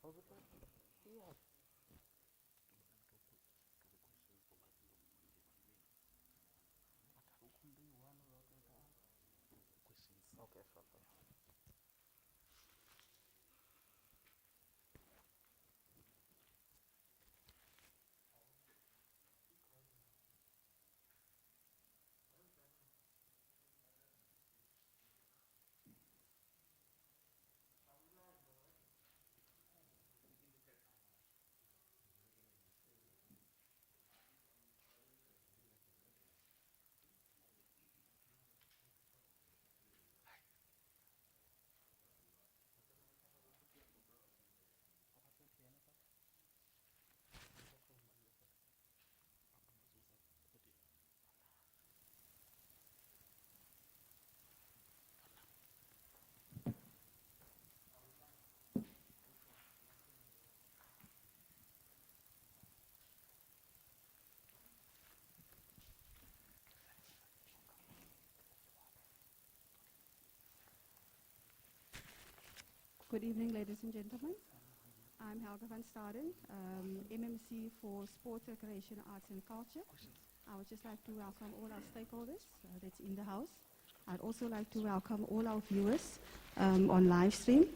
Okay, sure, sure. Good evening, ladies and gentlemen. I'm Helga van Staden, MMC for Sport, Recreation, Arts and Culture. I would just like to welcome all our stakeholders that's in the house. I'd also like to welcome all our viewers on live stream.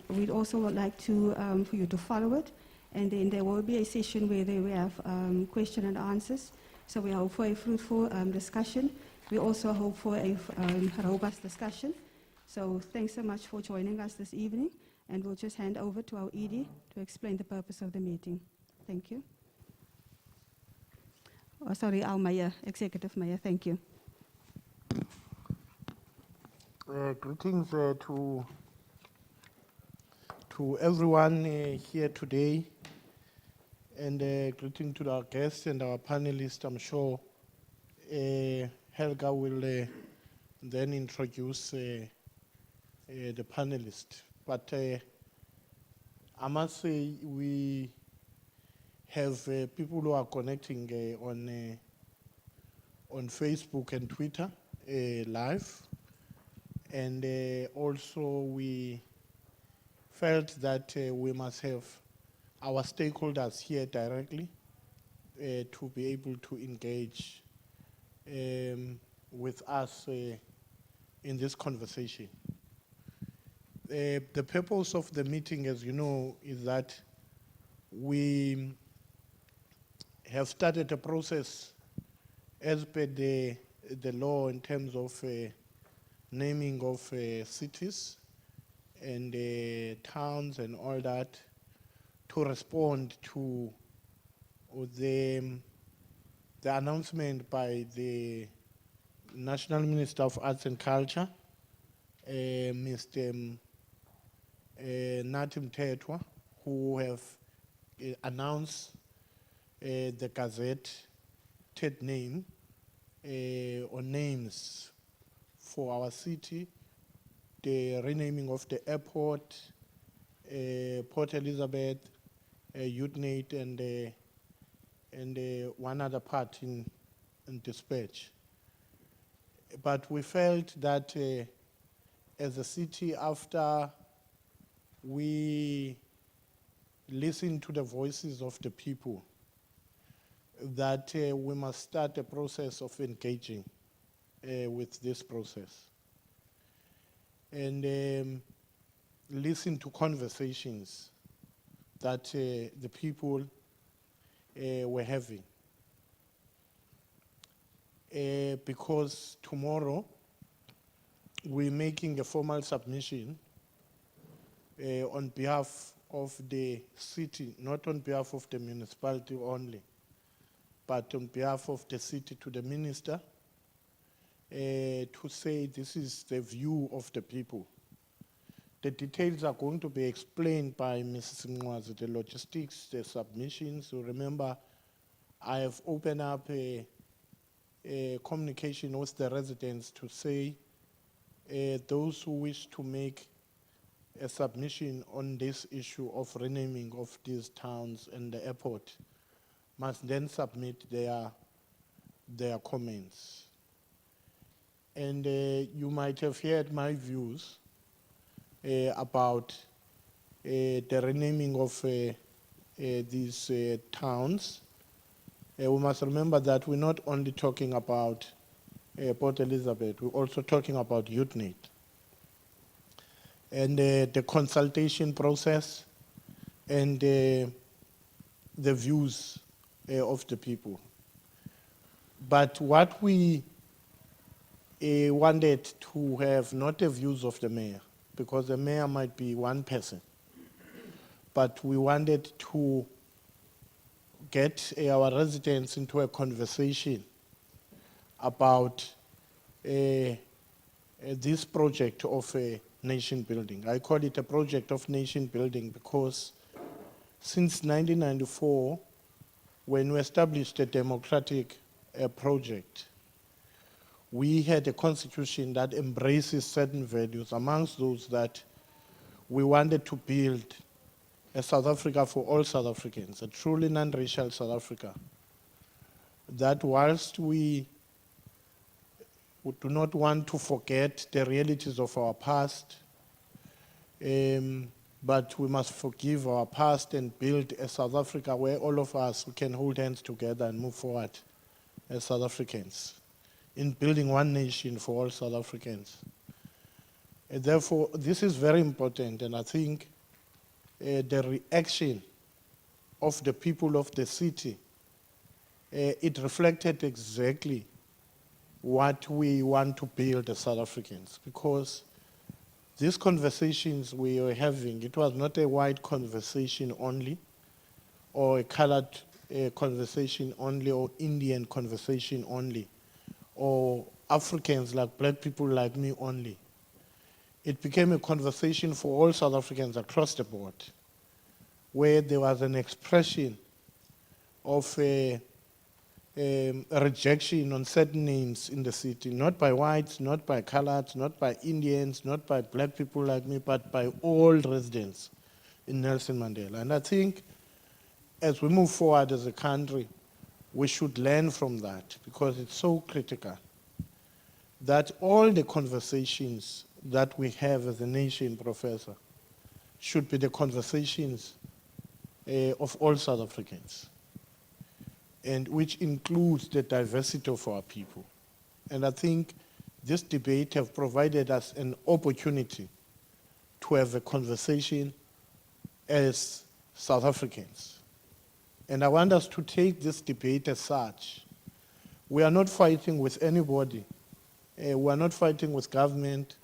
We'd also would like to for you to follow it, and then there will be a session where we have question and answers. So we hope for a fruitful discussion. We also hope for a robust discussion. So thanks so much for joining us this evening, and we'll just hand over to our ED to explain the purpose of the meeting. Thank you. Oh, sorry, our Mayor, Executive Mayor, thank you. Greetings to everyone here today, and greeting to our guests and our panelists. I'm sure Helga will then introduce the panelists. But I must say we have people who are connecting on Facebook and Twitter live. And also we felt that we must have our stakeholders here directly to be able to engage with us in this conversation. The purpose of the meeting, as you know, is that we have started a process as per the law in terms of naming of cities and towns and all that to respond to the announcement by the National Minister of Arts and Culture, Mr. Natim Tetwa, who have announced the gazetted name or names for our city, the renaming of the airport, Port Elizabeth, Utnate, and one other part in Dispatch. But we felt that as a city, after we listened to the voices of the people, that we must start a process of engaging with this process and listen to conversations that the people were having. Because tomorrow we're making a formal submission on behalf of the city, not on behalf of the municipality only, but on behalf of the city to the minister to say this is the view of the people. The details are going to be explained by Mrs. Mwazi, the logistics, the submissions. So remember, I have opened up a communication with the residents to say those who wish to make a submission on this issue of renaming of these towns and the airport must then submit their comments. And you might have heard my views about the renaming of these towns. We must remember that we're not only talking about Port Elizabeth, we're also talking about UTNET. And the consultation process and the views of the people. But what we wanted to have not the views of the mayor, because the mayor might be one person, but we wanted to get our residents into a conversation about this project of nation building. I call it a project of nation building because since 1994, when we established a democratic project, we had a constitution that embraces certain values, amongst those that we wanted to build a South Africa for all South Africans, a truly non-racial South Africa. That whilst we do not want to forget the realities of our past, but we must forgive our past and build a South Africa where all of us can hold hands together and move forward as South Africans in building one nation for all South Africans. And therefore, this is very important, and I think the reaction of the people of the city, it reflected exactly what we want to build as South Africans, because these conversations we were having, it was not a white conversation only, or a colored conversation only, or Indian conversation only, or Africans like black people like me only. It became a conversation for all South Africans across the board, where there was an expression of a rejection on certain names in the city, not by whites, not by coloreds, not by Indians, not by black people like me, but by all residents in Nelson Mandela. And I think as we move forward as a country, we should learn from that, because it's so critical that all the conversations that we have as a nation, Professor, should be the conversations of all South Africans, and which includes the diversity of our people. And I think this debate have provided us an opportunity to have a conversation as South Africans. And I want us to take this debate as such. We are not fighting with anybody. We are not fighting with government.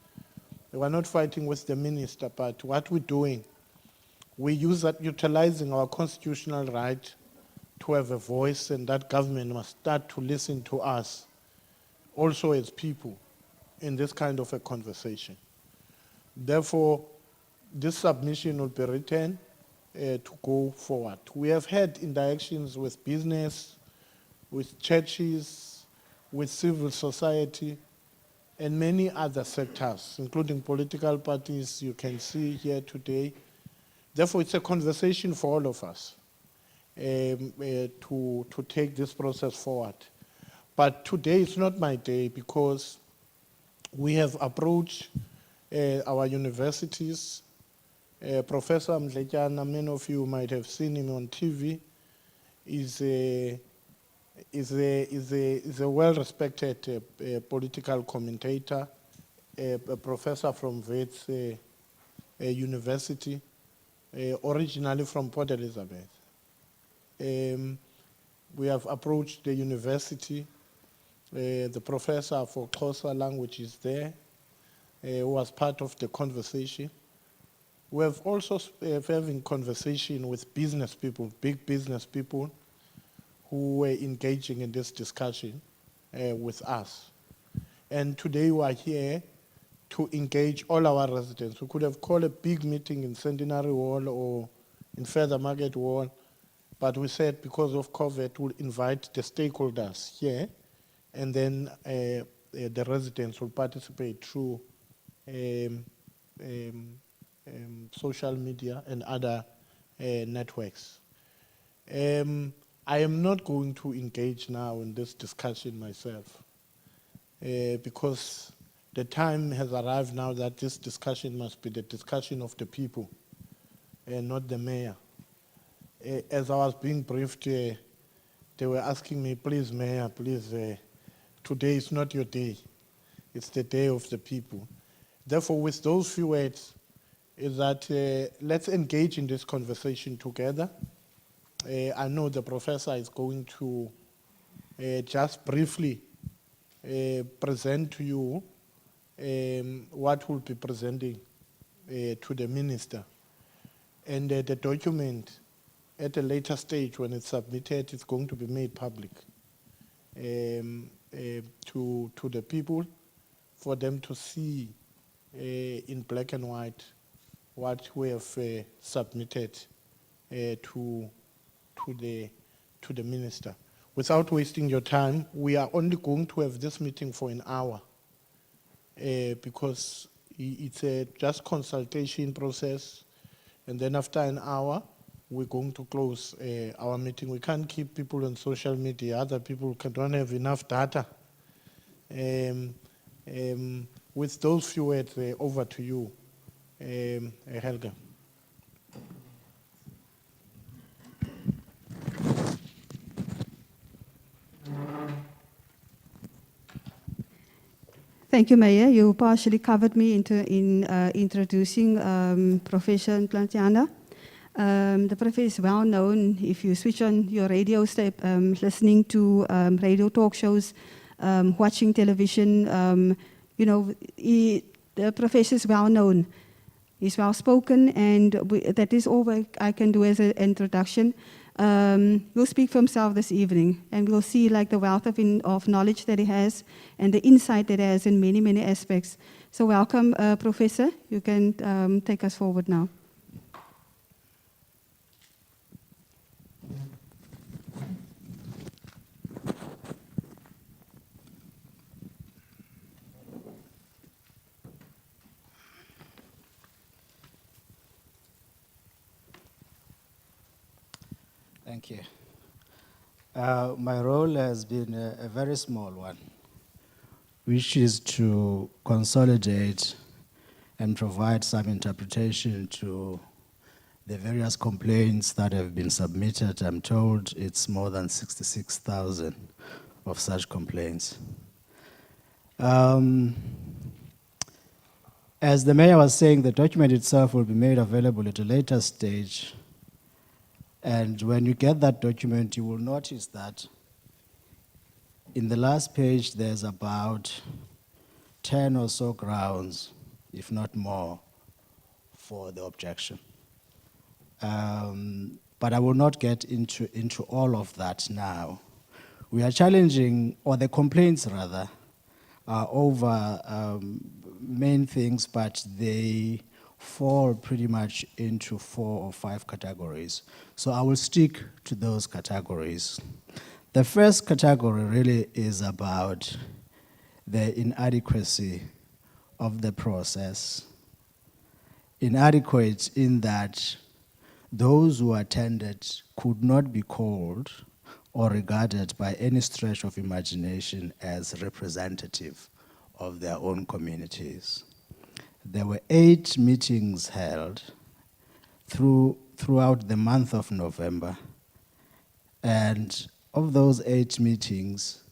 We are not fighting with the minister, but what we're doing, we use that, utilizing our constitutional right to have a voice, and that government must start to listen to us also as people in this kind of a conversation. Therefore, this submission will be written to go forward. We have had interactions with business, with churches, with civil society, and many other sectors, including political parties you can see here today. Therefore, it's a conversation for all of us to take this process forward. But today is not my day, because we have approached our universities. Professor Mdletyana, many of you might have seen him on TV, is a well-respected political commentator, a professor from Wits University, originally from Port Elizabeth. We have approached the university. The professor for Xhosa language is there, who was part of the conversation. We have also having conversation with business people, big business people, who were engaging in this discussion with us. And today we are here to engage all our residents. We could have called a big meeting in Centenary Hall or in Feather Market Hall, but we said because of COVID, we'll invite the stakeholders here, and then the residents will participate through social media and other networks. I am not going to engage now in this discussion myself, because the time has arrived now that this discussion must be the discussion of the people, not the mayor. As I was being briefed, they were asking me, please, Mayor, please, today is not your day. It's the day of the people. Therefore, with those few words, is that let's engage in this conversation together. I know the professor is going to just briefly present to you what we'll be presenting to the minister. And the document at a later stage when it's submitted is going to be made public to the people for them to see in black and white what we have submitted to the minister. Without wasting your time, we are only going to have this meeting for an hour because it's a just consultation process, and then after an hour, we're going to close our meeting. We can't keep people on social media. Other people don't have enough data. With those few words, over to you, Helga. Thank you, Mayor. You partially covered me in introducing Professor Plantiana. The professor is well known. If you switch on your radio step, listening to radio talk shows, watching television, the professor is well known. He's well spoken, and that is all I can do as an introduction. He'll speak for himself this evening, and we'll see like the wealth of knowledge that he has and the insight that he has in many, many aspects. So welcome, Professor. You can take us forward now. Thank you. My role has been a very small one, which is to consolidate and provide some interpretation to the various complaints that have been submitted. I'm told it's more than 66,000 of such complaints. As the mayor was saying, the document itself will be made available at a later stage. And when you get that document, you will notice that in the last page, there's about 10 or so grounds, if not more, for the objection. But I will not get into all of that now. We are challenging, or the complaints rather, are over main things, but they fall pretty much into 4 or 5 categories. So I will stick to those categories. The first category really is about the inadequacy of the process. Inadequate in that those who attended could not be called or regarded by any stretch of imagination as representative of their own communities. There were 8 meetings held throughout the month of November, and of those 8 meetings,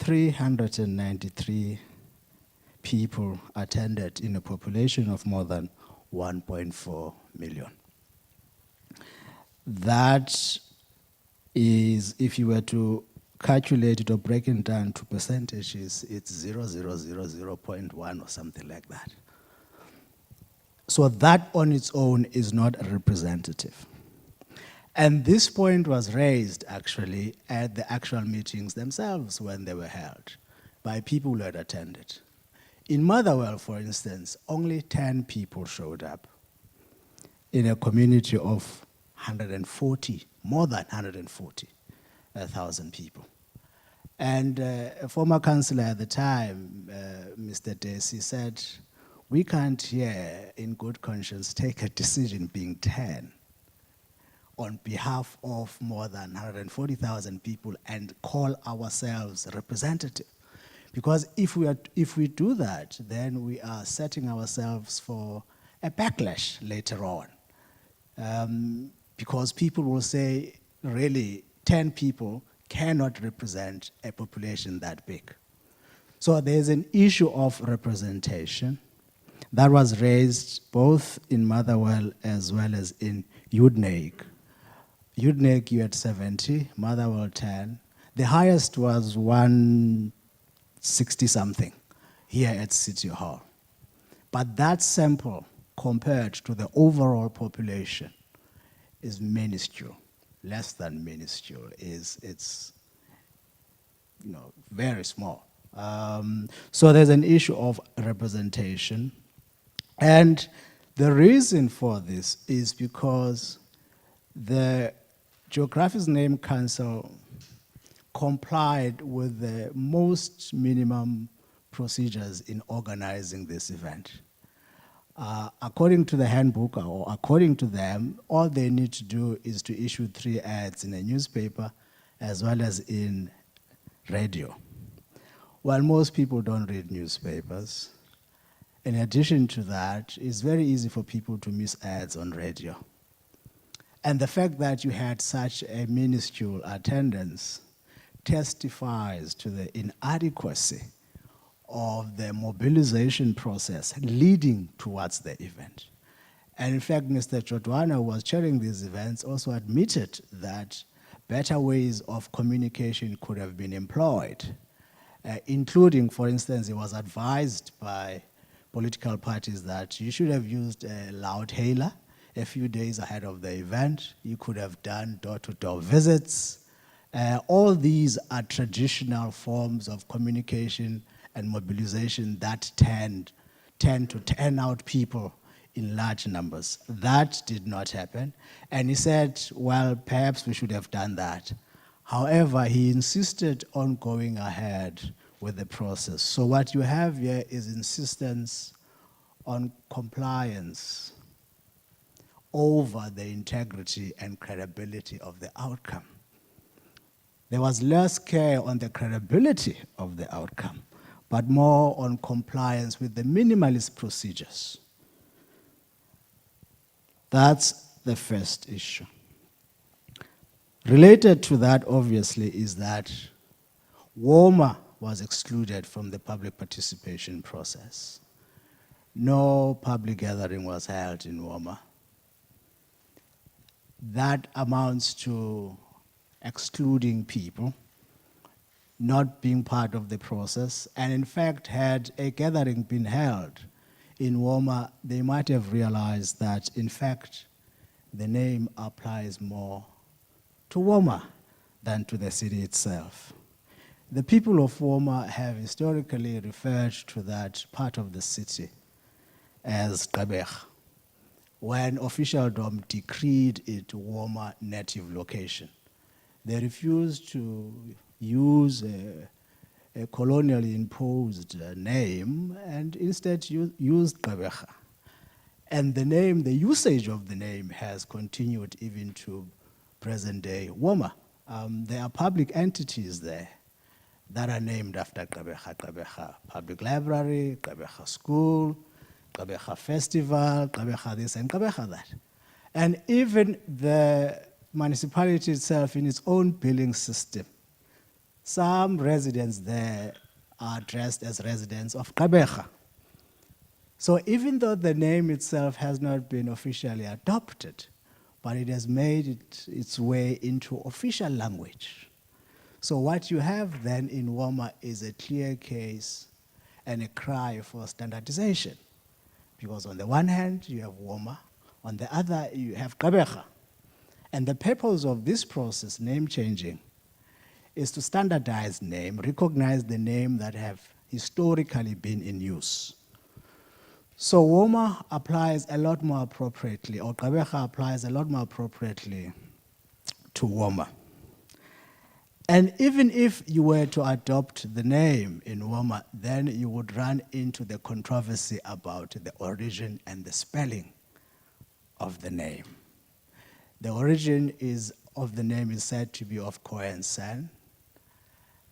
393 people attended in a population of more than 1.4 million. That is, if you were to calculate it or break it down to percentages, it's 0.1 or something like that. So that on its own is not representative. And this point was raised actually at the actual meetings themselves when they were held by people who had attended. In Motherwell, for instance, only 10 people showed up in a community of 140, more than 140,000 people. And a former councillor at the time, Mr. Desi, said, we can't here, in good conscience, take a decision being 10 on behalf of more than 140,000 people and call ourselves representative. Because if we do that, then we are setting ourselves for a backlash later on. because people will say, really, 10 people cannot represent a population that big. So there's an issue of representation that was raised both in Motherwell as well as in Udnake. Udnake, you had 70, Motherwell 10. The highest was 160 something here at City Hall. But that sample compared to the overall population is minuscule, less than minuscule. It's very small. So there's an issue of representation. And the reason for this is because the Geographic Name Council complied with the most minimum procedures in organizing this event. According to the handbook, or according to them, all they need to do is to issue 3 ads in a newspaper as well as in radio. Well, most people don't read newspapers. In addition to that, it's very easy for people to miss ads on radio. And the fact that you had such a minuscule attendance testifies to the inadequacy of the mobilization process leading towards the event. And in fact, Mr. Chotwana, who was chairing these events, also admitted that better ways of communication could have been employed, including, for instance, he was advised by political parties that you should have used a loud hailer a few days ahead of the event. You could have done door-to-door visits. All these are traditional forms of communication and mobilization that tend to turn out people in large numbers. That did not happen. And he said, well, perhaps we should have done that. However, he insisted on going ahead with the process. So what you have here is insistence on compliance over the integrity and credibility of the outcome. There was less care on the credibility of the outcome, but more on compliance with the minimalist procedures. That's the first issue. Related to that, obviously, is that WOMA was excluded from the public participation process. No public gathering was held in WOMA. That amounts to excluding people, not being part of the process. And in fact, had a gathering been held in WOMA, they might have realized that, in fact, the name applies more to WOMA than to the city itself. The people of WOMA have historically referred to that part of the city as Gqeberha, when officialdom decreed it WOMA native location. They refused to use a colonially imposed name and instead used Gqeberha. And the name, the usage of the name has continued even to present day WOMA. There are public entities there that are named after Gqeberha. Gqeberha Public Library, Gqeberha School, Gqeberha Festival, Gqeberha this and Gqeberha that. And even the municipality itself in its own billing system, some residents there are addressed as residents of Gqeberha. So even though the name itself has not been officially adopted, but it has made its way into official language. So what you have then in WOMA is a clear case and a cry for standardization. Because on the one hand, you have WOMA, on the other, you have Gqeberha. And the purpose of this process, name changing, is to standardize name, recognize the name that have historically been in use. So WOMA applies a lot more appropriately, or Gqeberha applies a lot more appropriately to WOMA. And even if you were to adopt the name in WOMA, then you would run into the controversy about the origin and the spelling of the name. The origin of the name is said to be of Khoisan San.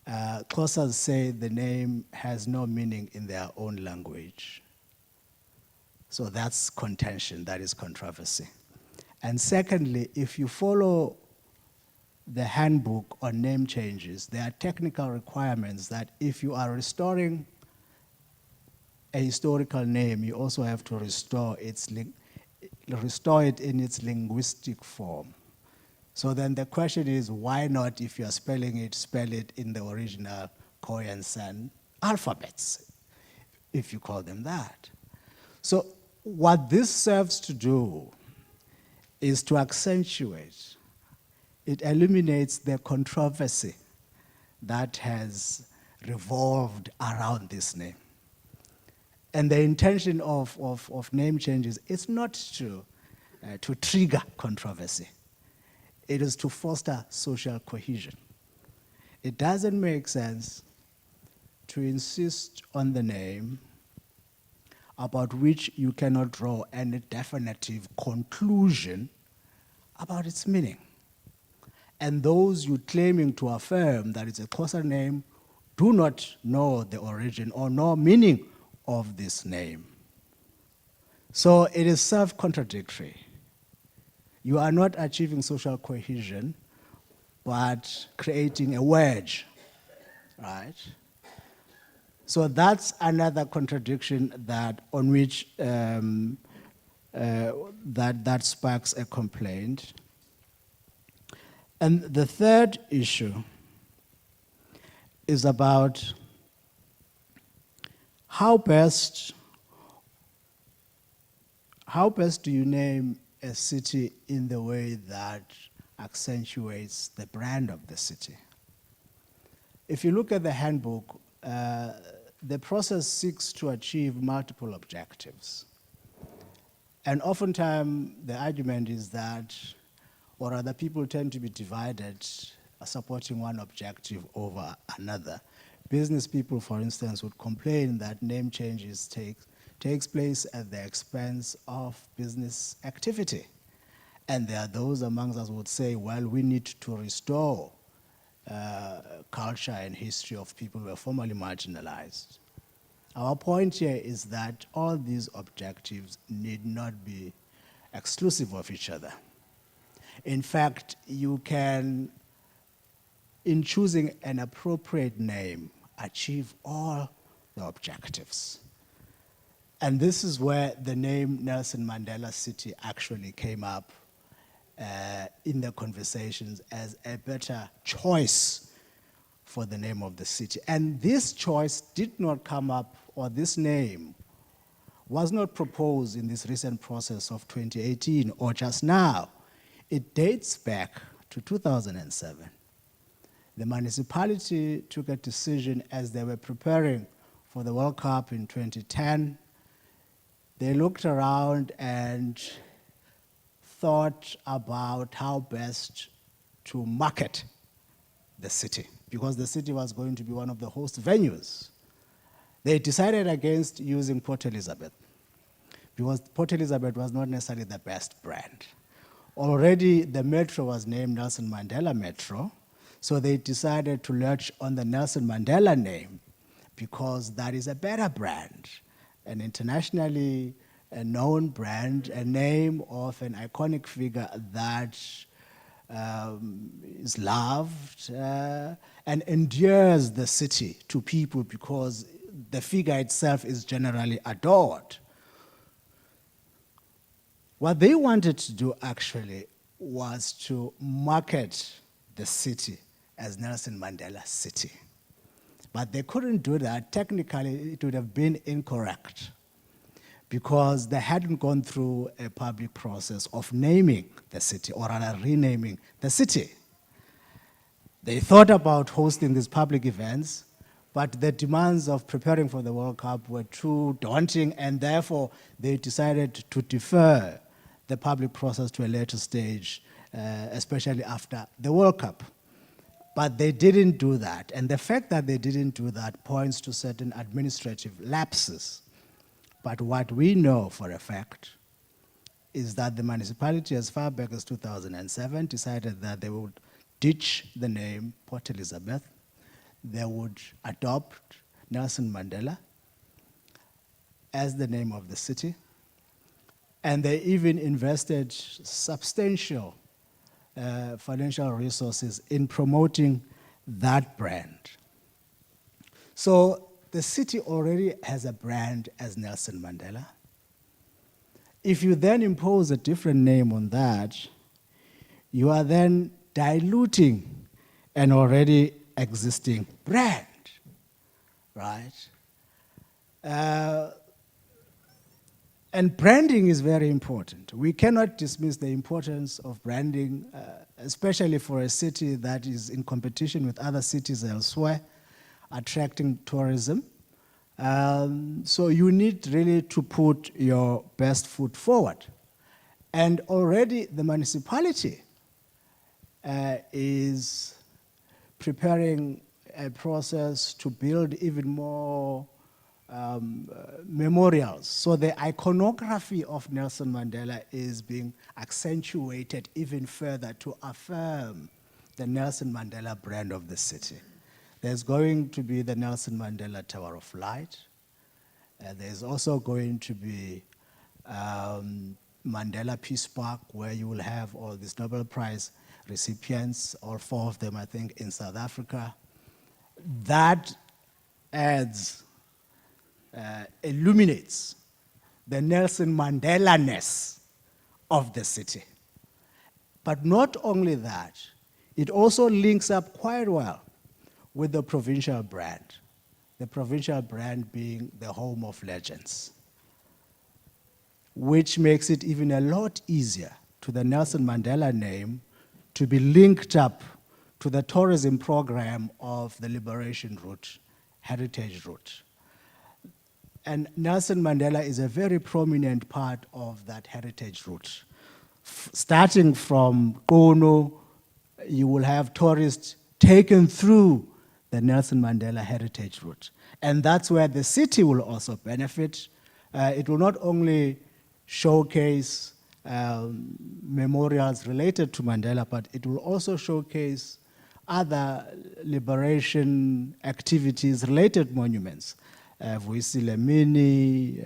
Xhosas say the name has no meaning in their own language. So that's contention, that is controversy. And secondly, if you follow the handbook on name changes, there are technical requirements that if you are restoring a historical name, you also have to restore it in its linguistic form. So then the question is, why not, if you're spelling it, spell it in the original Koyan-San alphabets, if you call them that. So what this serves to do is to accentuate, it eliminates the controversy that has revolved around this name. And the intention of name changes is not to trigger controversy. It is to foster social cohesion. It doesn't make sense to insist on the name about which you cannot draw any definitive conclusion about its meaning. And those you claiming to affirm that it's a Xhosa name do not know the origin or know meaning of this name. So it is self-contradictory. You are not achieving social cohesion, but creating a wedge, right? So that's another contradiction that on which that sparks a complaint. And the third issue is about how best do you name a city in the way that accentuates the brand of the city? If you look at the handbook, the process seeks to achieve multiple objectives. And oftentimes the argument is that, or rather people tend to be divided, supporting one objective over another. Business people, for instance, would complain that name changes takes place at the expense of business activity. And there are those amongst us who would say, well, we need to restore culture and history of people who were formerly marginalized. Our point here is that all these objectives need not be exclusive of each other. In fact, you can, in choosing an appropriate name, achieve all the objectives. And this is where the name Nelson Mandela City actually came up in the conversations as a better choice for the name of the city. And this choice did not come up, or this name was not proposed in this recent process of 2018 or just now. It dates back to 2007. The municipality took a decision as they were preparing for the World Cup in 2010. They looked around and thought about how best to market the city, because the city was going to be one of the host venues. They decided against using Port Elizabeth, because Port Elizabeth was not necessarily the best brand. Already the metro was named Nelson Mandela Metro, so they decided to lurch on the Nelson Mandela name because that is a better brand, an internationally known brand, a name of an iconic figure that is loved and endears the city to people because the figure itself is generally adored. What they wanted to do actually was to market the city as Nelson Mandela City. But they couldn't do that. Technically, it would have been incorrect because they hadn't gone through a public process of naming the city, or rather renaming the city. They thought about hosting these public events, but the demands of preparing for the World Cup were too daunting, and therefore they decided to defer the public process to a later stage, especially after the World Cup. But they didn't do that, and the fact that they didn't do that points to certain administrative lapses. But what we know for a fact is that the municipality, as far back as 2007, decided that they would ditch the name Port Elizabeth. They would adopt Nelson Mandela as the name of the city. And they even invested substantial financial resources in promoting that brand. So the city already has a brand as Nelson Mandela. If you then impose a different name on that, you are then diluting an already existing brand, right? And branding is very important. We cannot dismiss the importance of branding, especially for a city that is in competition with other cities elsewhere, attracting tourism. So you need really to put your best foot forward. And already the municipality is preparing a process to build even more memorials. So the iconography of Nelson Mandela is being accentuated even further to affirm the Nelson Mandela brand of the city. There's going to be the Nelson Mandela Tower of Light. There's also going to be Mandela Peace Park, where you will have all these Nobel Prize recipients, all 4 of them, I think, in South Africa. That adds, illuminates the Nelson Mandela-ness of the city. But not only that, it also links up quite well with the provincial brand. The provincial brand being the home of legends, which makes it even a lot easier to the Nelson Mandela name to be linked up to the tourism program of the Liberation Route, Heritage Route. And Nelson Mandela is a very prominent part of that heritage route. Starting from Kono, you will have tourists taken through the Nelson Mandela heritage route. And that's where the city will also benefit. It will not only showcase memorials related to Mandela, but it will also showcase other liberation activities related monuments. Vuisilemini,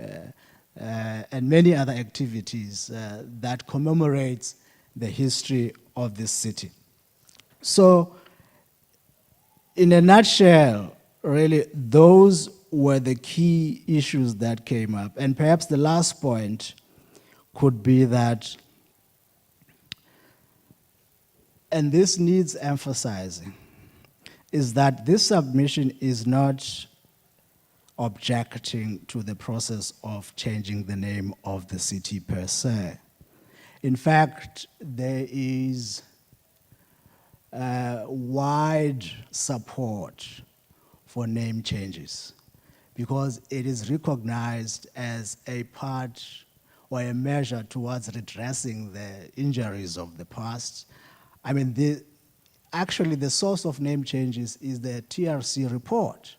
and many other activities that commemorates the history of this city. So, in a nutshell, really, those were the key issues that came up. And perhaps the last point could be that, and this needs emphasizing, is that this submission is not objecting to the process of changing the name of the city per se. In fact, there is wide support for name changes because it is recognized as a part or a measure towards redressing the injuries of the past. I mean, actually the source of name changes is the TRC report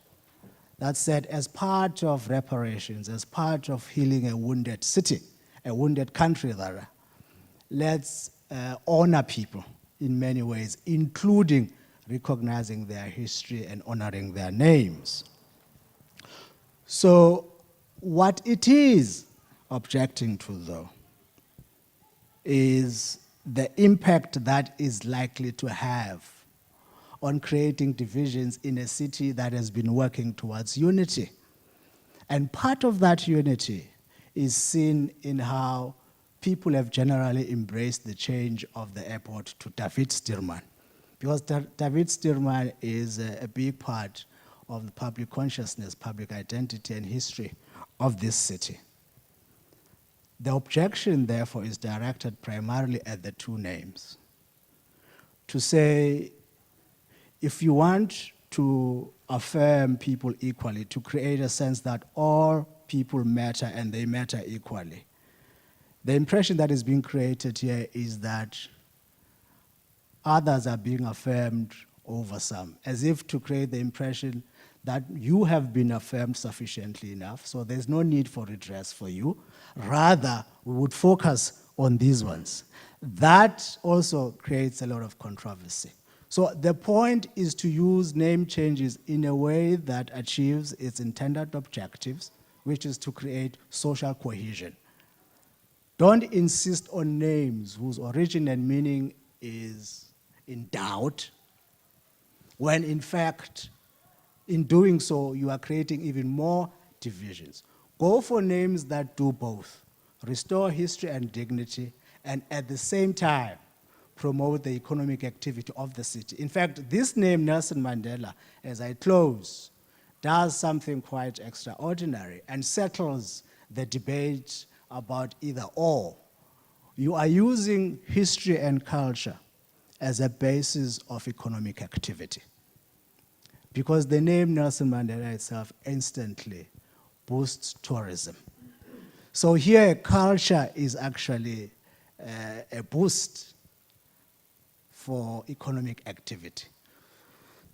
that said as part of reparations, as part of healing a wounded city, a wounded country rather, let's honor people in many ways, including recognizing their history and honoring their names. So what it is objecting to, though, is the impact that is likely to have on creating divisions in a city that has been working towards unity. And part of that unity is seen in how people have generally embraced the change of the airport to David Stearman. Because David Stearman is a big part of the public consciousness, public identity, and history of this city. The objection, therefore, is directed primarily at the 2 names. To say, if you want to affirm people equally, to create a sense that all people matter and they matter equally, the impression that is being created here is that others are being affirmed over some, as if to create the impression that you have been affirmed sufficiently enough, so there's no need for redress for you. Rather, we would focus on these ones. That also creates a lot of controversy. So the point is to use name changes in a way that achieves its intended objectives, which is to create social cohesion. Don't insist on names whose origin and meaning is in doubt, when in fact, in doing so, you are creating even more divisions. Go for names that do both, restore history and dignity, and at the same time, promote the economic activity of the city. In fact, this name, Nelson Mandela, as I close, does something quite extraordinary and settles the debate about either or. You are using history and culture as a basis of economic activity, because the name Nelson Mandela itself instantly boosts tourism. So here, culture is actually a boost for economic activity.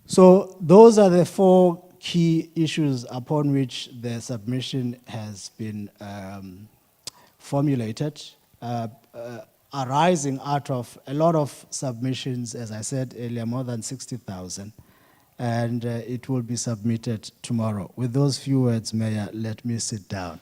So those are the four key issues upon which the submission has been formulated, arising out of a lot of submissions, as I said earlier, more than 60,000, and it will be submitted tomorrow. With those few words, Mayor, let me sit down.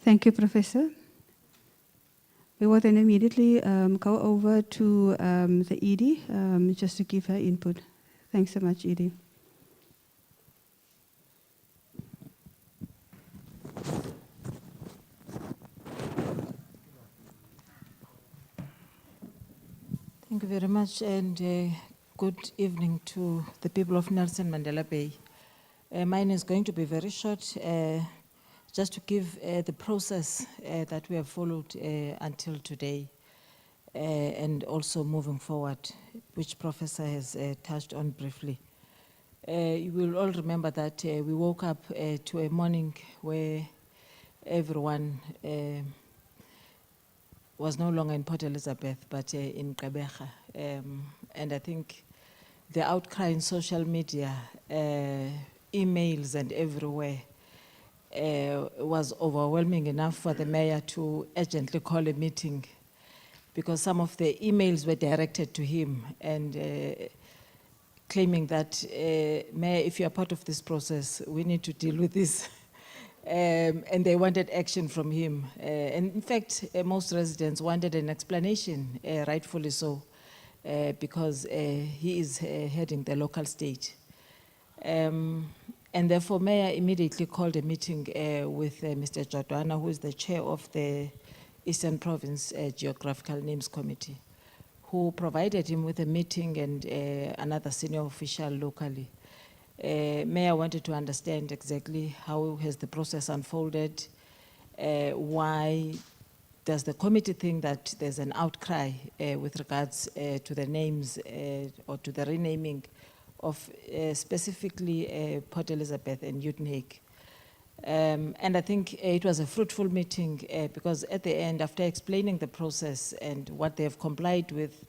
Thank you, Professor. We will then immediately go over to the Edie just to give her input. Thanks so much, Edie. Thank you very much, and good evening to the people of Nelson Mandela Bay. Mine is going to be very short, just to give the process that we have followed until today, and also moving forward, which Professor has touched on briefly. You will all remember that we woke up to a morning where everyone was no longer in Port Elizabeth, but in Gqeberha. And I think the outcry in social media, emails and everywhere, was overwhelming enough for the mayor to urgently call a meeting, because some of the emails were directed to him and claiming that, Mayor, if you are part of this process, we need to deal with this. And they wanted action from him. And in fact, most residents wanted an explanation, rightfully so, because he is heading the local state. And therefore, Mayor immediately called a meeting with Mr. Jadwana, who is the chair of the Eastern Province Geographical Names Committee, who provided him with a meeting and another senior official locally. Mayor wanted to understand exactly how has the process unfolded, why does the committee think that there's an outcry with regards to the names or to the renaming of specifically Port Elizabeth and Utenhage. And I think it was a fruitful meeting because at the end, after explaining the process and what they have complied with,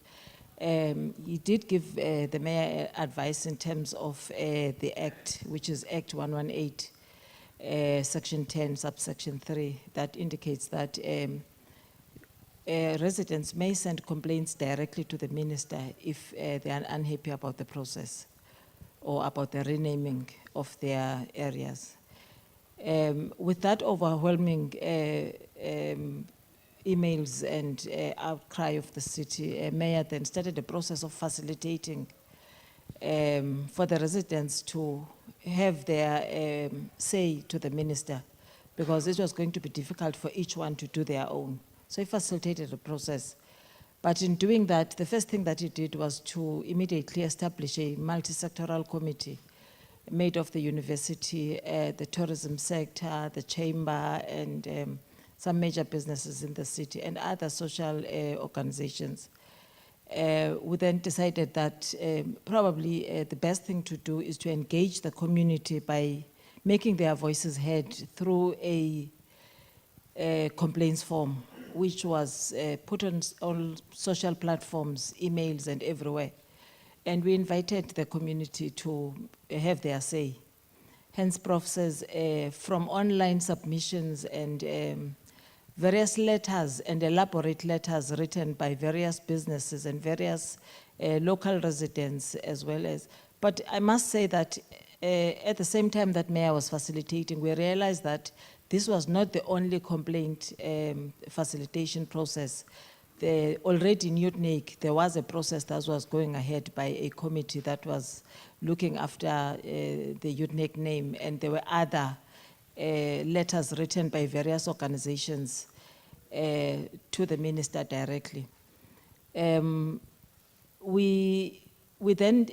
he did give the mayor advice in terms of the Act, which is Act 118, Section 10, subsection 3, that indicates that residents may send complaints directly to the minister if they are unhappy about the process or about the renaming of their areas. With that overwhelming emails and outcry of the city, Mayor then started a process of facilitating for the residents to have their say to the minister, because it was going to be difficult for each one to do their own. So he facilitated the process. But in doing that, the first thing that he did was to immediately establish a multi-sectoral committee made of the university, the tourism sector, the chamber, and some major businesses in the city and other social organizations. We then decided that probably the best thing to do is to engage the community by making their voices heard through a complaints form, which was put on all social platforms, emails, and everywhere. And we invited the community to have their say. Hence, Prof says, from online submissions and various letters and elaborate letters written by various businesses and various local residents as well as. But I must say that at the same time that Mayor was facilitating, we realized that this was not the only complaint facilitation process. Already in UTNIC, there was a process that was going ahead by a committee that was looking after the UTNIC name, and there were other letters written by various organizations to the minister directly. We then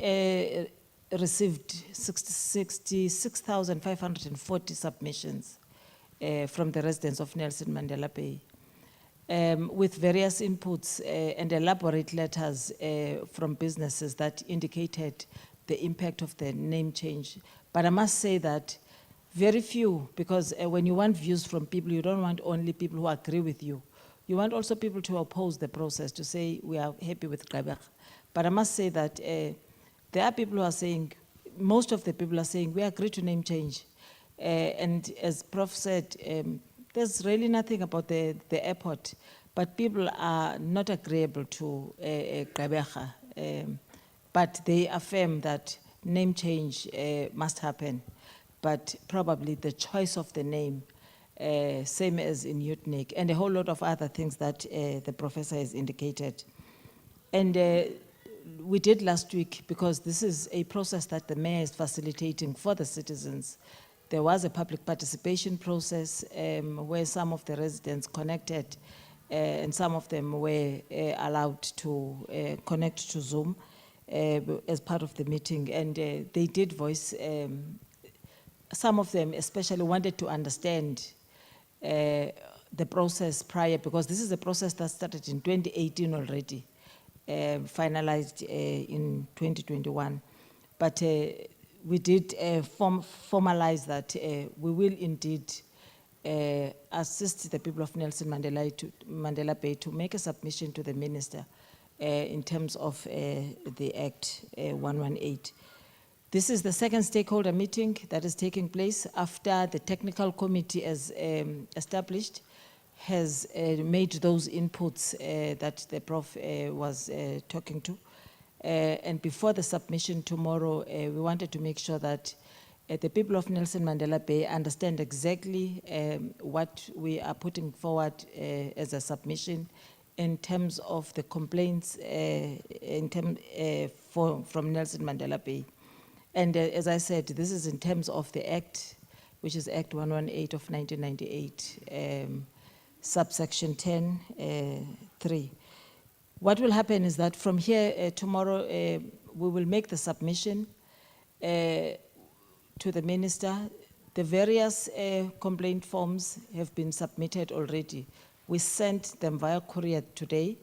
received 66,540 submissions from the residents of Nelson Mandela Bay, with various inputs and elaborate letters from businesses that indicated the impact of the name change. But I must say that very few, because when you want views from people, you don't want only people who agree with you. You want also people to oppose the process, to say we are happy with Gqeberha. But I must say that there are people who are saying, most of the people are saying, we agree to name change. And as Prof said, there's really nothing about the airport, but people are not agreeable to Gqeberha. But they affirm that name change must happen. But probably the choice of the name, same as in UTNIC, and a whole lot of other things that the professor has indicated. And we did last week, because this is a process that the mayor is facilitating for the citizens. There was a public participation process where some of the residents connected and some of them were allowed to connect to Zoom as part of the meeting. And they did voice, some of them especially wanted to understand the process prior, because this is a process that started in 2018 already, finalized in 2021. But we did formalize that we will indeed assist the people of Nelson Mandela Bay to make a submission to the minister in terms of the Act 118. This is the second stakeholder meeting that is taking place after the technical committee as established has made those inputs that the Prof was talking to. And before the submission tomorrow, we wanted to make sure that the people of Nelson Mandela Bay understand exactly what we are putting forward as a submission in terms of the complaints from Nelson Mandela Bay. And as I said, this is in terms of the Act, which is Act 118 of 1998, subsection 10(3). What will happen is that from here tomorrow, we will make the submission to the minister. The various complaint forms have been submitted already. We sent them via courier today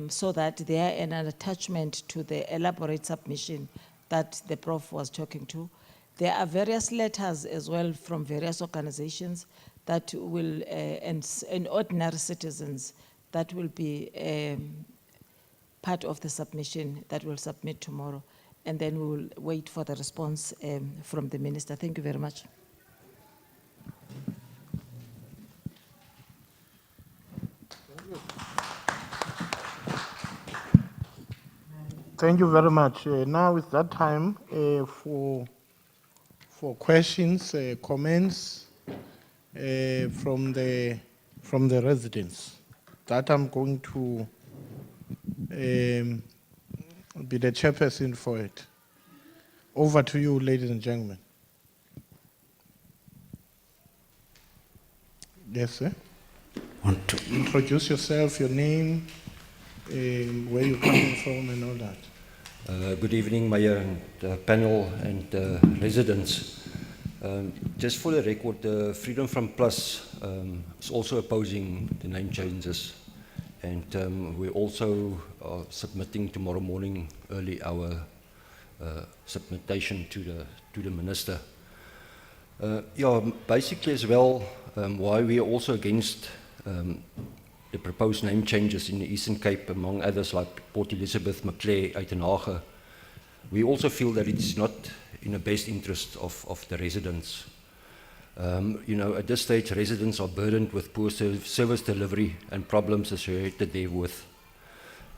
so that they are an attachment to the elaborate submission that the Prof was talking to. There are various letters as well from various organizations that will, and ordinary citizens that will be part of the submission that we'll submit tomorrow. And then we will wait for the response from the minister. Thank you very much. Thank you very much. Now it's that time for questions, comments from the residents. That I'm going to be the chairperson for it. Over to you, ladies and gentlemen. Yes, sir. Want to Introduce yourself, your name, where you're coming from, and all that. Good evening, Mayor and panel and residents. Just for the record, Freedom from Plus is also opposing the name changes, and we also are submitting tomorrow morning early our submission to the minister. Yeah, basically as well, why we are also against the proposed name changes in the Eastern Cape, among others like Port Elizabeth, Macleay, Uitenhage, We also feel that it's not in the best interest of the residents. At this stage, residents are burdened with poor service delivery and problems associated therewith.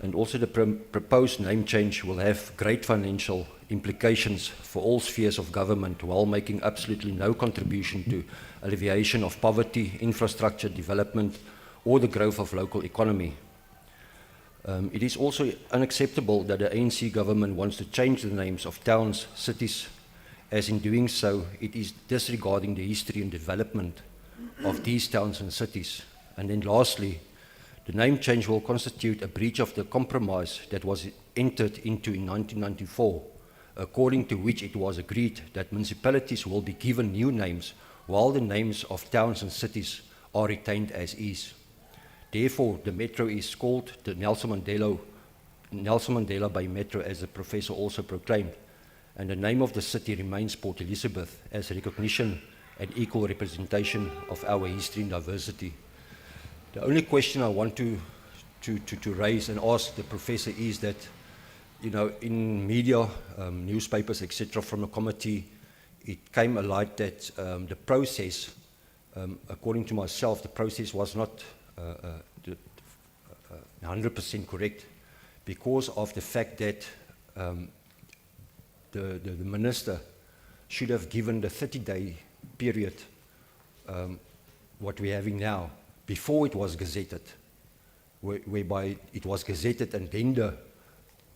And also the proposed name change will have great financial implications for all spheres of government while making absolutely no contribution to alleviation of poverty, infrastructure development, or the growth of local economy. It is also unacceptable that the ANC government wants to change the names of towns, cities, as in doing so, it is disregarding the history and development of these towns and cities. And then lastly, the name change will constitute a breach of the compromise that was entered into in 1994, according to which it was agreed that municipalities will be given new names while the names of towns and cities are retained as is. Therefore, the metro is called the Nelson Mandela Bay Metro, as the professor also proclaimed, and the name of the city remains Port Elizabeth as recognition and equal representation of our history and diversity. The only question I want to raise and ask the professor is that, in media, newspapers, etc., from the committee, it came alight that the process, according to myself, the process was not 100% correct because of the fact that the minister should have given the 30-day period, what we're having now, before it was gazetted, whereby it was gazetted and then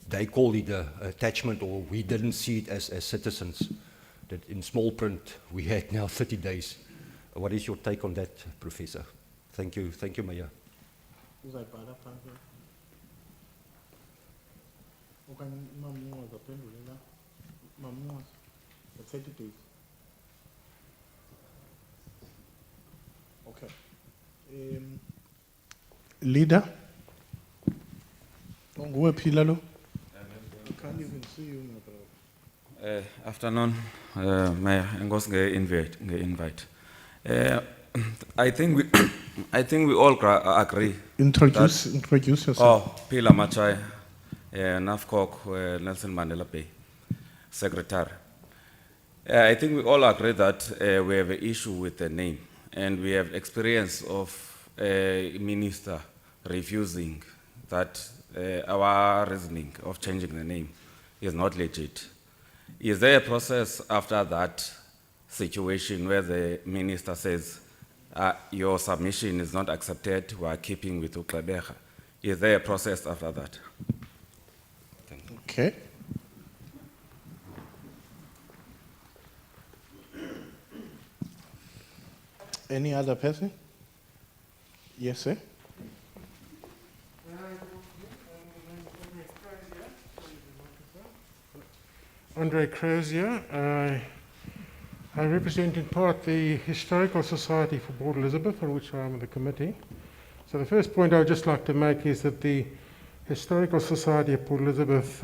they called it an attachment, or we didn't see it as citizens, that in small print we had now 30 days. What is your take on that, Professor? Thank you, Mayor. Okay. Leader? Onguwe Pilalo? I can't even see you, my brother. Afternoon, Mayor, and invite. I think we all agree. Introduce yourself. Oh, Pila Machai, NAFCOC, Nelson Mandela Bay, Secretary. I think we all agree that we have an issue with the name, and we have experience of a minister refusing that our reasoning of changing the name is not legit. Is there a process after that situation where the minister says, your submission is not accepted, we are keeping with Uklebecha? Is there a process after that? Okay. Any other person? Yes, sir. Andre Crozier. I represent in part the Historical Society for Port Elizabeth, on which I am on the committee. So the first point I would just like to make is that the Historical Society of Port Elizabeth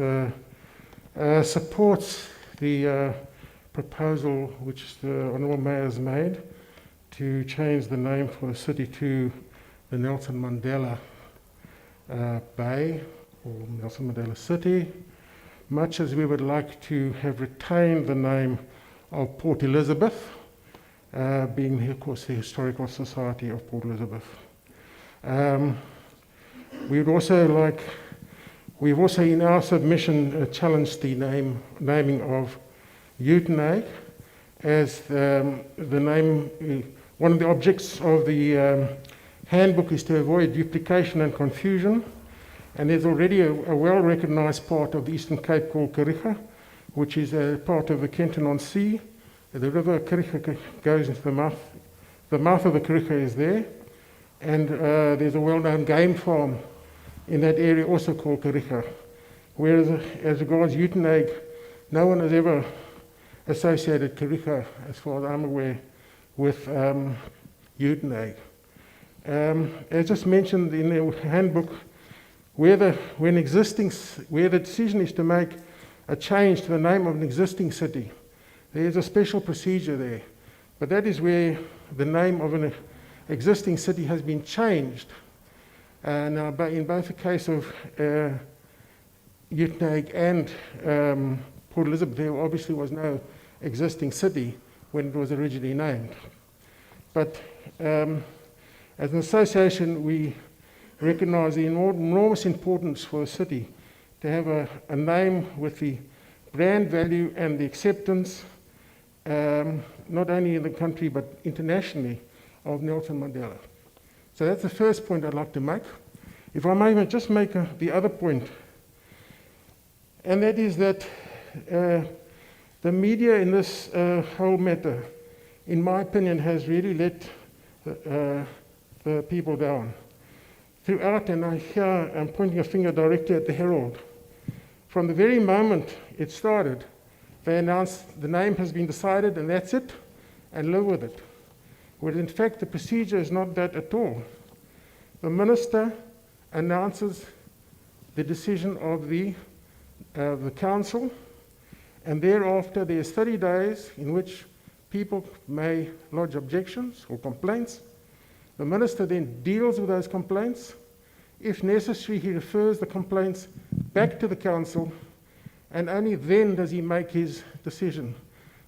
supports the proposal which the Honourable Mayor has made to change the name for the city to the Nelson Mandela Bay, or Nelson Mandela City, much as we would like to have retained the name of Port Elizabeth, being, of course, the Historical Society of Port Elizabeth. We've also in our submission challenged the naming of Uitenhage as the name. One of the objects of the handbook is to avoid duplication and confusion, and there's already a well-recognised part of the Eastern Cape called Kariga, which is a part of the Kenton-on-Sea. The river Kariga goes into the mouth. The mouth of the Kariga is there, and there's a well-known game farm in that area also called Kariga. Whereas as regards Uitenhage, no one has ever associated Kariga, as far as I'm aware, with Uitenhage. As just mentioned in the handbook, where the decision is to make a change to the name of an existing city, there is a special procedure there. But that is where the name of an existing city has been changed. Now, in both the case of Uitenhage and Port Elizabeth, there obviously was no existing city when it was originally named. But as an association, we recognise the enormous importance for a city to have a name with the brand value and the acceptance, not only in the country but internationally, of Nelson Mandela. So that's the first point I'd like to make. If I may just make the other point, and that is that the media in this whole matter, in my opinion, has really let the people down. Throughout, and I'm pointing a finger directly at the Herald, from the very moment it started, they announced the name has been decided and that's it, and live with it. Well, in fact, the procedure is not that at all. The minister announces the decision of the council, and thereafter there's 30 days in which people may lodge objections or complaints. The minister then deals with those complaints. If necessary, he refers the complaints back to the council, and only then does he make his decision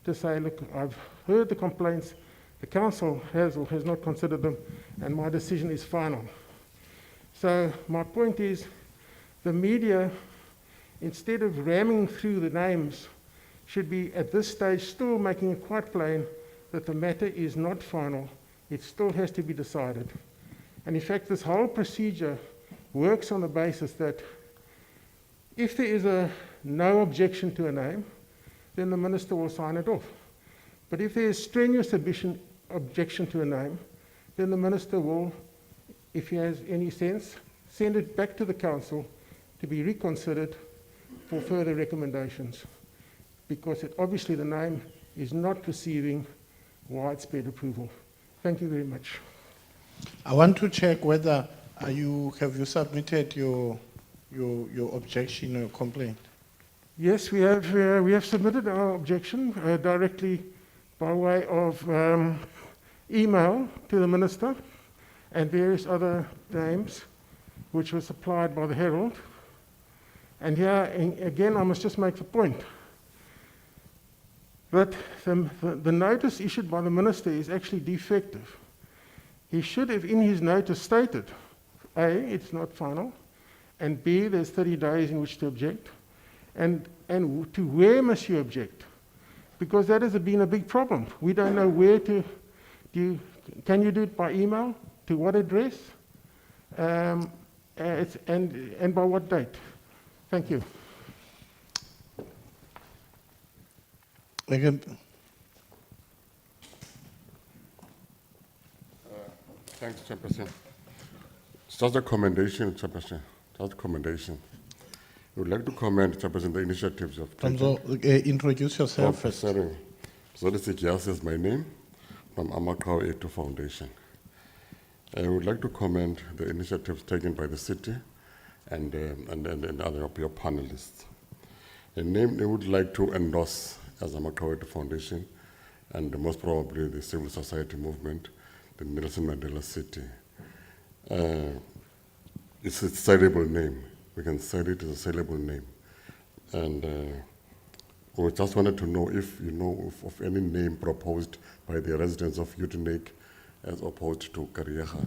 to say, look, I've heard the complaints, the council has or has not considered them, and my decision is final. So my point is, the media, instead of ramming through the names, should be at this stage still making it quite plain that the matter is not final. It still has to be decided. And in fact, this whole procedure works on the basis that if there is no objection to a name, then the minister will sign it off. But if there is strenuous objection to a name, then the minister will, if he has any sense, send it back to the council to be reconsidered for further recommendations, because obviously the name is not receiving widespread approval. Thank you very much. I want to check whether have you submitted your objection or complaint? Yes, we have submitted our objection directly by way of email to the minister and various other names which were supplied by the Herald. And here, again, I must just make the point that the notice issued by the minister is actually defective. He should have in his notice stated, A, it's not final, and B, there's 30 days in which to object, and to where must you object? Because that has been a big problem. We don't know where to do. Can you do it by email? To what address? And by what date? Thank you. Again, Thanks, Chairperson. It's just a commendation, Chairperson. Just a commendation. I would like to commend, Chairperson, the initiatives of introduce yourself first. Sorry. So this is my name from Amakau A2 Foundation. I would like to commend the initiatives taken by the city and other of your panelists. A name they would like to endorse as Amakau A2 Foundation, and most probably the civil society movement, the Nelson Mandela City. It's a sellable name. We can say it as a sellable name. And we just wanted to know if you know of any name proposed by the residents of Utenik as opposed to Kariega.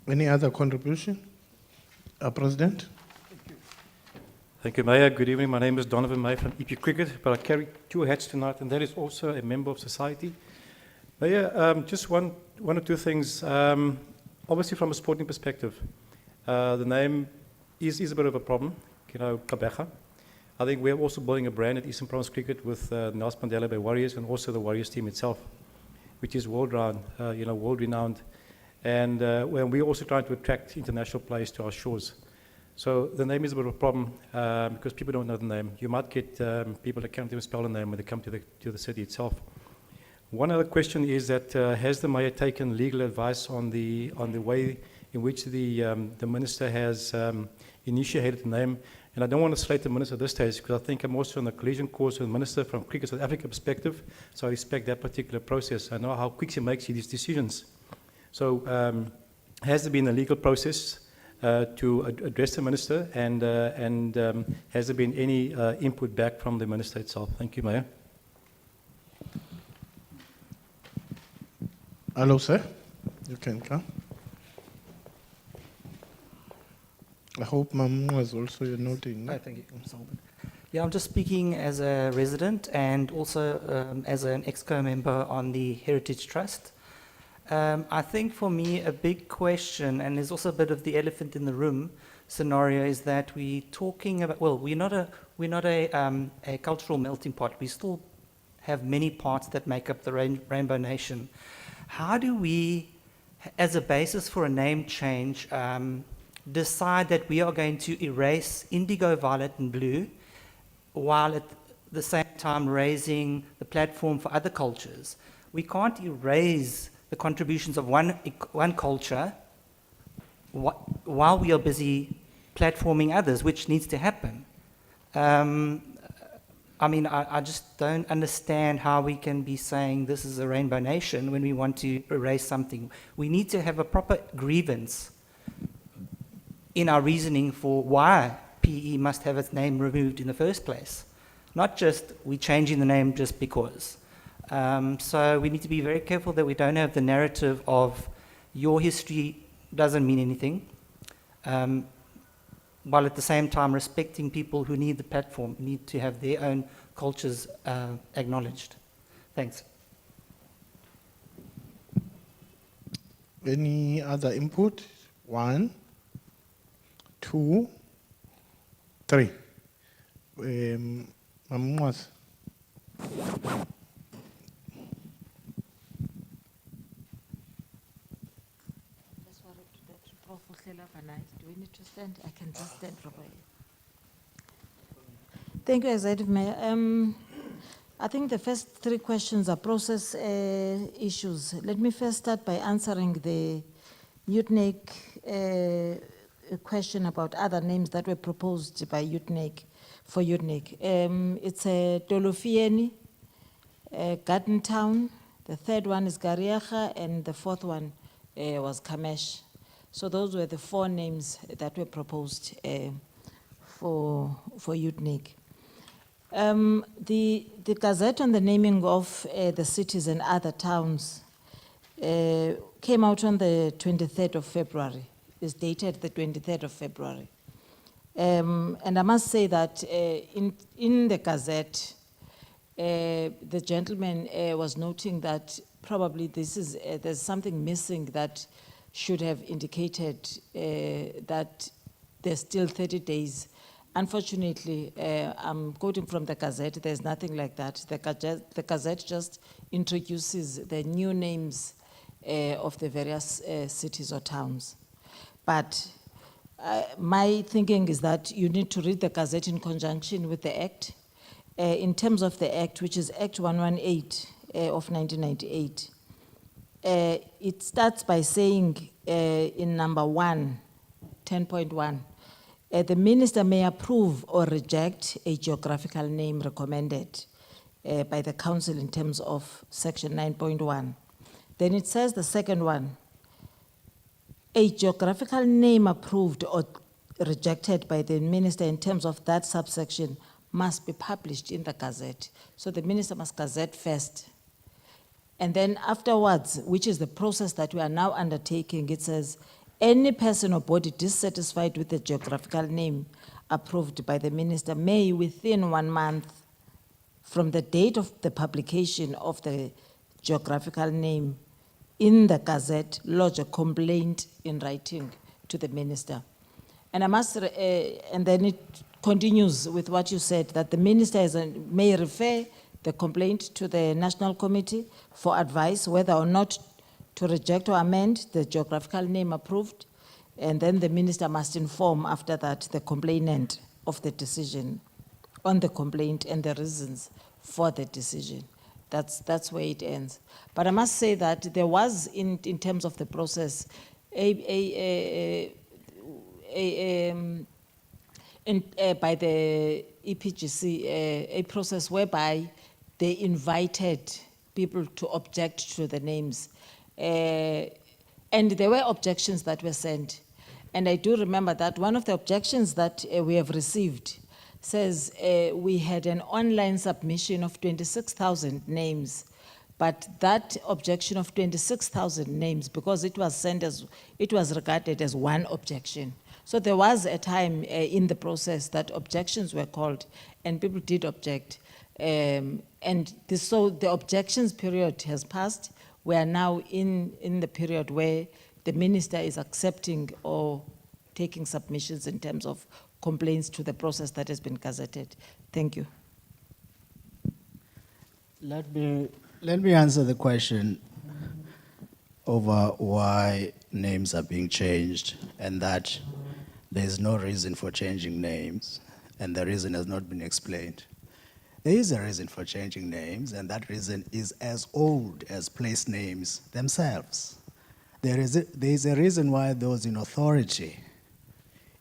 Any other contribution? President? Thank you, Mayor. Good evening. My name is Donovan May from EP Cricket, but I carry two hats tonight, and that is also a member of society. Mayor, just one or two things. Obviously, from a sporting perspective, the name is a bit of a problem, Kabeja. I think we're also building a brand at Eastern Province Cricket with Nelson Mandela Bay Warriors and also the Warriors team itself, which is world-renowned. And when we're also trying to attract international players to our shores. So the name is a bit of a problem because people don't know the name. You might get people that can't even spell the name when they come to the city itself. One other question is that has the mayor taken legal advice on the way in which the minister has initiated the name, And I don't want to slate the minister at this stage because I think I'm also on a collision course with the minister from Cricket South Africa perspective. So I respect that particular process. I know how quick she makes these decisions. So has there been a legal process to address the minister, and has there been any input back from the minister itself? Thank you, Mayor. Hello, sir. You can come. I hope Mamu was also noting. Oh, thank you, Mr. Holman. Yeah, I'm just speaking as a resident and also as an EXCO member on the Heritage Trust. I think for me a big question, and there's also a bit of the elephant in the room scenario, is that we're talking about, well, we're not a cultural melting pot. We still have many parts that make up the Rainbow Nation. How do we, as a basis for a name change, decide that we are going to erase indigo, violet, and blue, while at the same time raising the platform for other cultures? We can't erase the contributions of one culture while we are busy platforming others, which needs to happen. I mean, I just don't understand how we can be saying this is a Rainbow Nation when we want to erase something. We need to have a proper grievance in our reasoning for why PE must have its name removed in the first place. Not just we changing the name just because. So we need to be very careful that we don't have the narrative of your history doesn't mean anything, while at the same time respecting people who need the platform, need to have their own cultures acknowledged. Thanks. Any other input? 1, 2, 3. Mamu. Do we need to stand? I can just stand properly. Thank you, Executive Mayor. I think the first 3 questions are process issues. Let me first start by answering the UTNEC question about other names that were proposed by UTNEC for UTNEC. It's Dolofieni, Garden Town, the third one is Gariaga, and the fourth one was Kamesh. So those were the 4 names that were proposed for UTNEC. The Gazette on the naming of the cities and other towns came out on the 23rd of February. It's dated the 23rd of February. And I must say that in the Gazette, the gentleman was noting that probably there's something missing that should have indicated that there's still 30 days. Unfortunately, I'm quoting from the Gazette, there's nothing like that. The Gazette just introduces the new names of the various cities or towns. But my thinking is that you need to read the Gazette in conjunction with the Act. In terms of the Act, which is Act 118 of 1998, it starts by saying in number 1, 10.1, the minister may approve or reject a geographical name recommended by the council in terms of section 9.1. Then it says the second one, a geographical name approved or rejected by the minister in terms of that subsection must be published in the Gazette. So the minister must Gazette first. And then afterwards, which is the process that we are now undertaking, it says, any person or body dissatisfied with the geographical name approved by the minister may, within 1 month from the date of the publication of the geographical name in the Gazette, lodge a complaint in writing to the minister. And I must, and then it continues with what you said, that the minister may refer the complaint to the National Committee for advice whether or not to reject or amend the geographical name approved, and then the minister must inform after that the complainant of the decision on the complaint and the reasons for the decision. That's where it ends. But I must say that there was, in terms of the process, a by the EPGC, a process whereby they invited people to object to the names. And there were objections that were sent. And I do remember that one of the objections that we have received says we had an online submission of 26,000 names. But that objection of 26,000 names, because it was sent as, it was regarded as one objection. So there was a time in the process that objections were called and people did object. So the objections period has passed. We are now in the period where the minister is accepting or taking submissions in terms of complaints to the process that has been gazetted. Thank you. Let me answer the question over why names are being changed and that there is no reason for changing names and the reason has not been explained. There is a reason for changing names, and that reason is as old as place names themselves. There is a reason why those in authority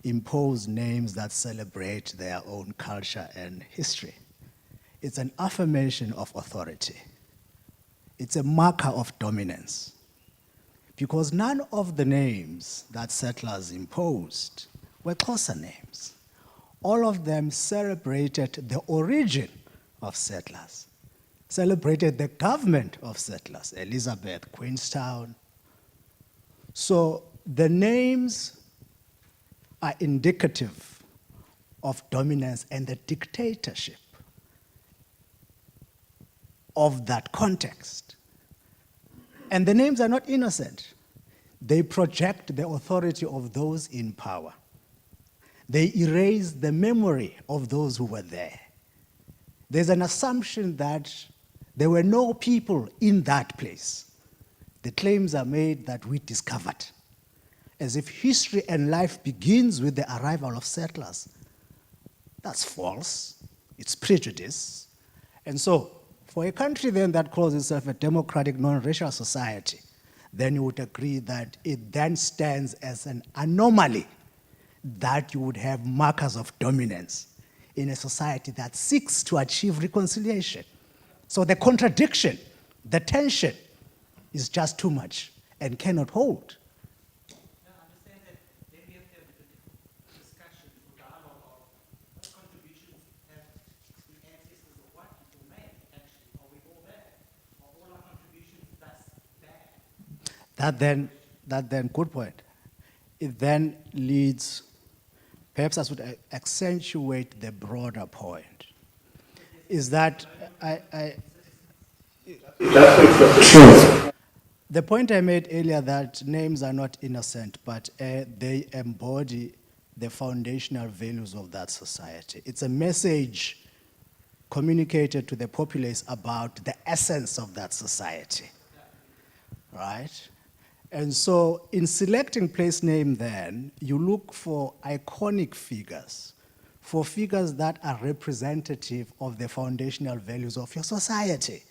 impose names that celebrate their own culture and history. It's an affirmation of authority. It's a marker of dominance. Because none of the names that settlers imposed were Xhosa names. All of them celebrated the origin of settlers, celebrated the government of settlers, Elizabeth, Queenstown. So the names are indicative of dominance and the dictatorship of that context. And the names are not innocent. They project the authority of those in power. They erase the memory of those who were there. There's an assumption that there were no people in that place. The claims are made that we discovered, as if history and life begins with the arrival of settlers. That's false. It's prejudice. And so, for a country then that calls itself a democratic, non-racial society, then you would agree that it then stands as an anomaly that you would have markers of dominance in a society that seeks to achieve reconciliation. So the contradiction, the tension, is just too much and cannot hold. Now, I understand that then we have to have a discussion or dialogue of what contributions have the ancestors or what people made, actually. Are we all there? Are all our contributions thus bad? That then, good point. It then leads, perhaps I should accentuate the broader point, is that the point I made earlier that names are not innocent, but they embody the foundational values of that society. It's a message communicated to the populace about the essence of that society, right? And so in selecting place name then, you look for iconic figures, for figures that are representative of the foundational values of your society.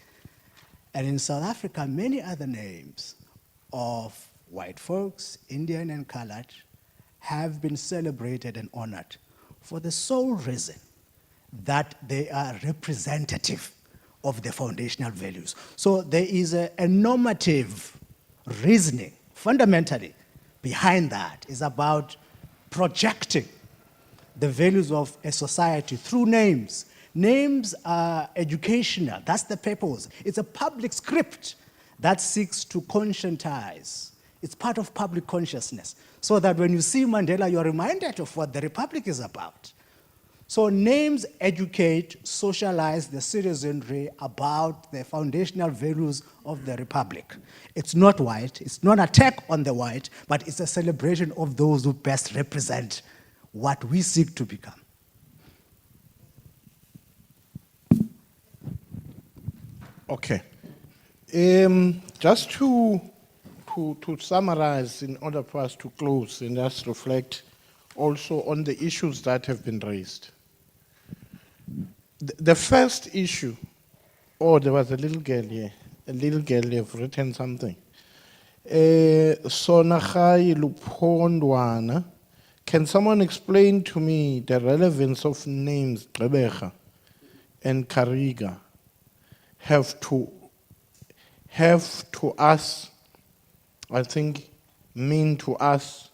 And in South Africa, many other names of white folks, Indian and colored, have been celebrated and honored for the sole reason that they are representative of the foundational values. So there is a normative reasoning, fundamentally, behind that is about projecting the values of a society through names. Names are educational, that's the purpose. It's a public script that seeks to conscientize. It's part of public consciousness, so that when you see Mandela, you're reminded of what the Republic is about. So names educate, socialize the citizenry about the foundational values of the Republic. It's not white, it's not an attack on the white, but it's a celebration of those who best represent what we seek to become. Okay. Just to summarize, in order for us to close and just reflect also on the issues that have been raised. The first issue, there was a little girl here. A little girl have written something. Sonachai Lupondwana Can someone explain to me the relevance of names Gqeberha and Kariga have to us, I think, mean to us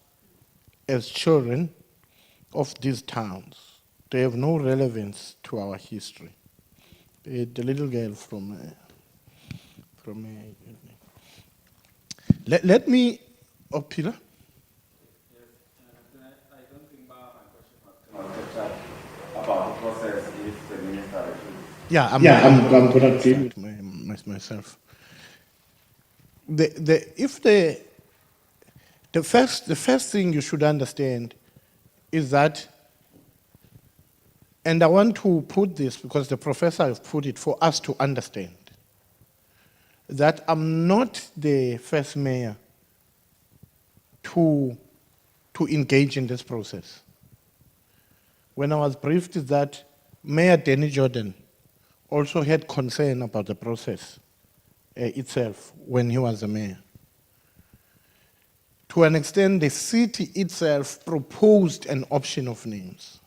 as children of these towns? They have no relevance to our history. The little girl let me, oh, Peter? About the process if the minister Yeah, I'm going to deal with myself. The first thing you should understand is that, and I want to put this because the professor has put it for us to understand, that I'm not the first mayor to engage in this process. When I was briefed is that Mayor Danny Jordan also had concern about the process itself when he was the mayor. To an extent, the city itself proposed an option of names.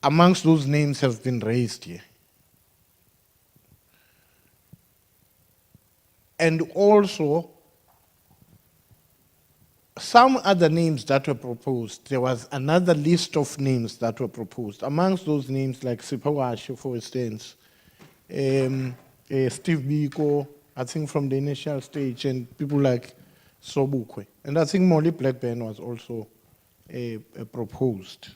Amongst those names have been raised here. And also, some other names that were proposed, there was another list of names that were proposed. Amongst those names, like Sipawashe, for instance, Steve Biko, I think from the initial stage, and people like Sobukwe. And I think Molly Blackburn was also proposed.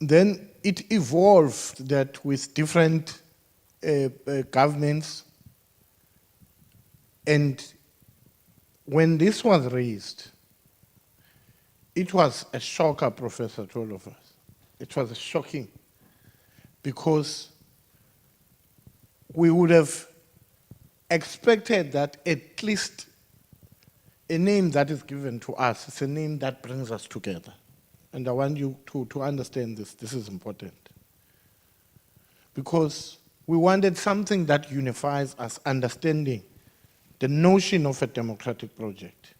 Then it evolved that with different governments, and when this was raised, it was a shocker, Professor, to all of us. It was shocking because we would have expected that at least a name that is given to us is a name that brings us together. And I want you to understand this. This is important. Because we wanted something that unifies us, understanding the notion of a democratic project,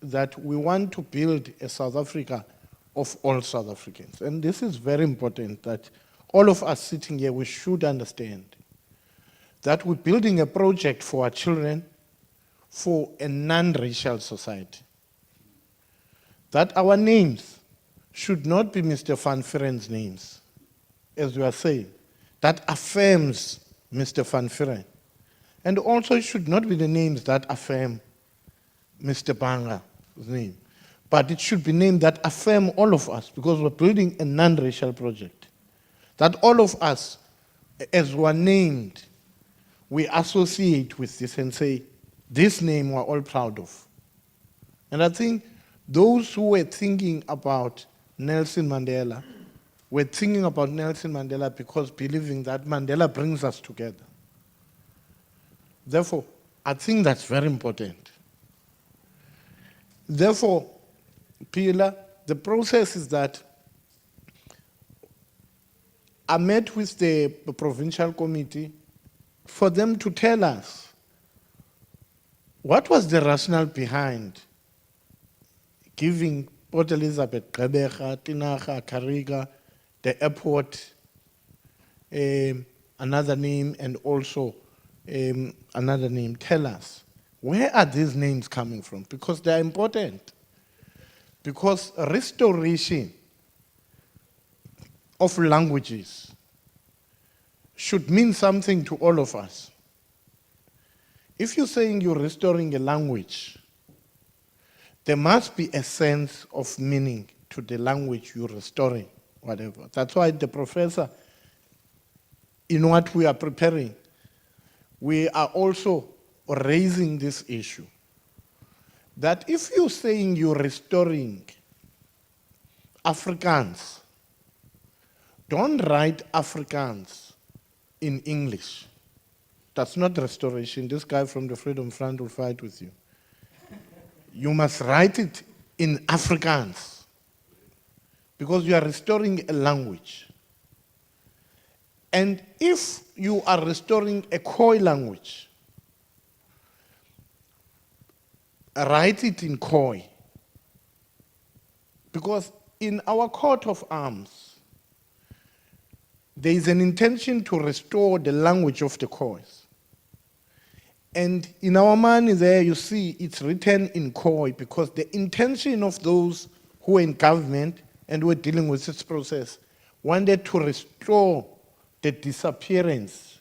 that we want to build a South Africa of all South Africans. And this is very important, that all of us sitting here, we should understand that we're building a project for our children, for a non-racial society. That our names should not be Mr. Van Vuren's names, as we are saying. That affirms Mr. Van Vuren. And also it should not be the names that affirm Mr. Banga's name, but it should be names that affirm all of us, because we're building a non-racial project. That all of us, as we're named, we associate with this and say, this name we're all proud of. And I think those who were thinking about Nelson Mandela were thinking about Nelson Mandela because believing that Mandela brings us together. Therefore, I think that's very important. Therefore, Pila, the process is that I met with the provincial committee for them to tell us what was the rationale behind giving Port Elizabeth, Gqeberha, Tinagha, Kariga, the airport, another name, and also another name. Tell us, where are these names coming from? Because they're important. Because restoration of languages should mean something to all of us. If you're saying you're restoring a language, there must be a sense of meaning to the language you're restoring, whatever. That's why the professor, in what we are preparing, we are also raising this issue. That if you're saying you're restoring Afrikaans, don't write Afrikaans in English. That's not restoration. This guy from the Freedom Front will fight with you. You must write it in Afrikaans because you are restoring a language. And if you are restoring a Khoi language, write it in Khoi. Because in our coat of arms, there is an intention to restore the language of the Khois. And in our money there, you see it's written in Khoi because the intention of those who were in government and were dealing with this process wanted to restore the disappearance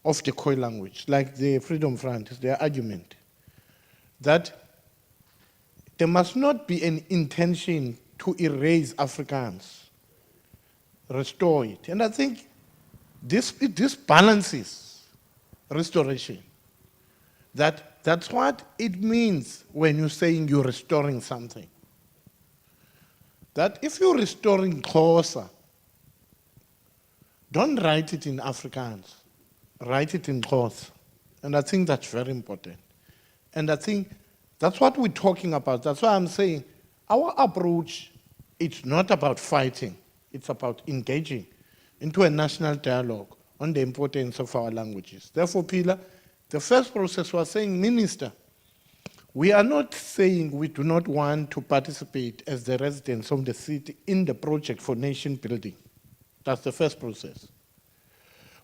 of the Khoi language, like the Freedom Front, is their argument, that there must not be an intention to erase Afrikaans, restore it. And I think this balances restoration. That's what it means when you're saying you're restoring something. That if you're restoring Xhosa, don't write it in Afrikaans, write it in Xhosa. And I think that's very important. And I think that's what we're talking about. That's why I'm saying our approach, it's not about fighting, it's about engaging into a national dialogue on the importance of our languages. Therefore, Pila, the first process was saying, Minister, we are not saying we do not want to participate as the residents of the city in the project for nation building. That's the first process.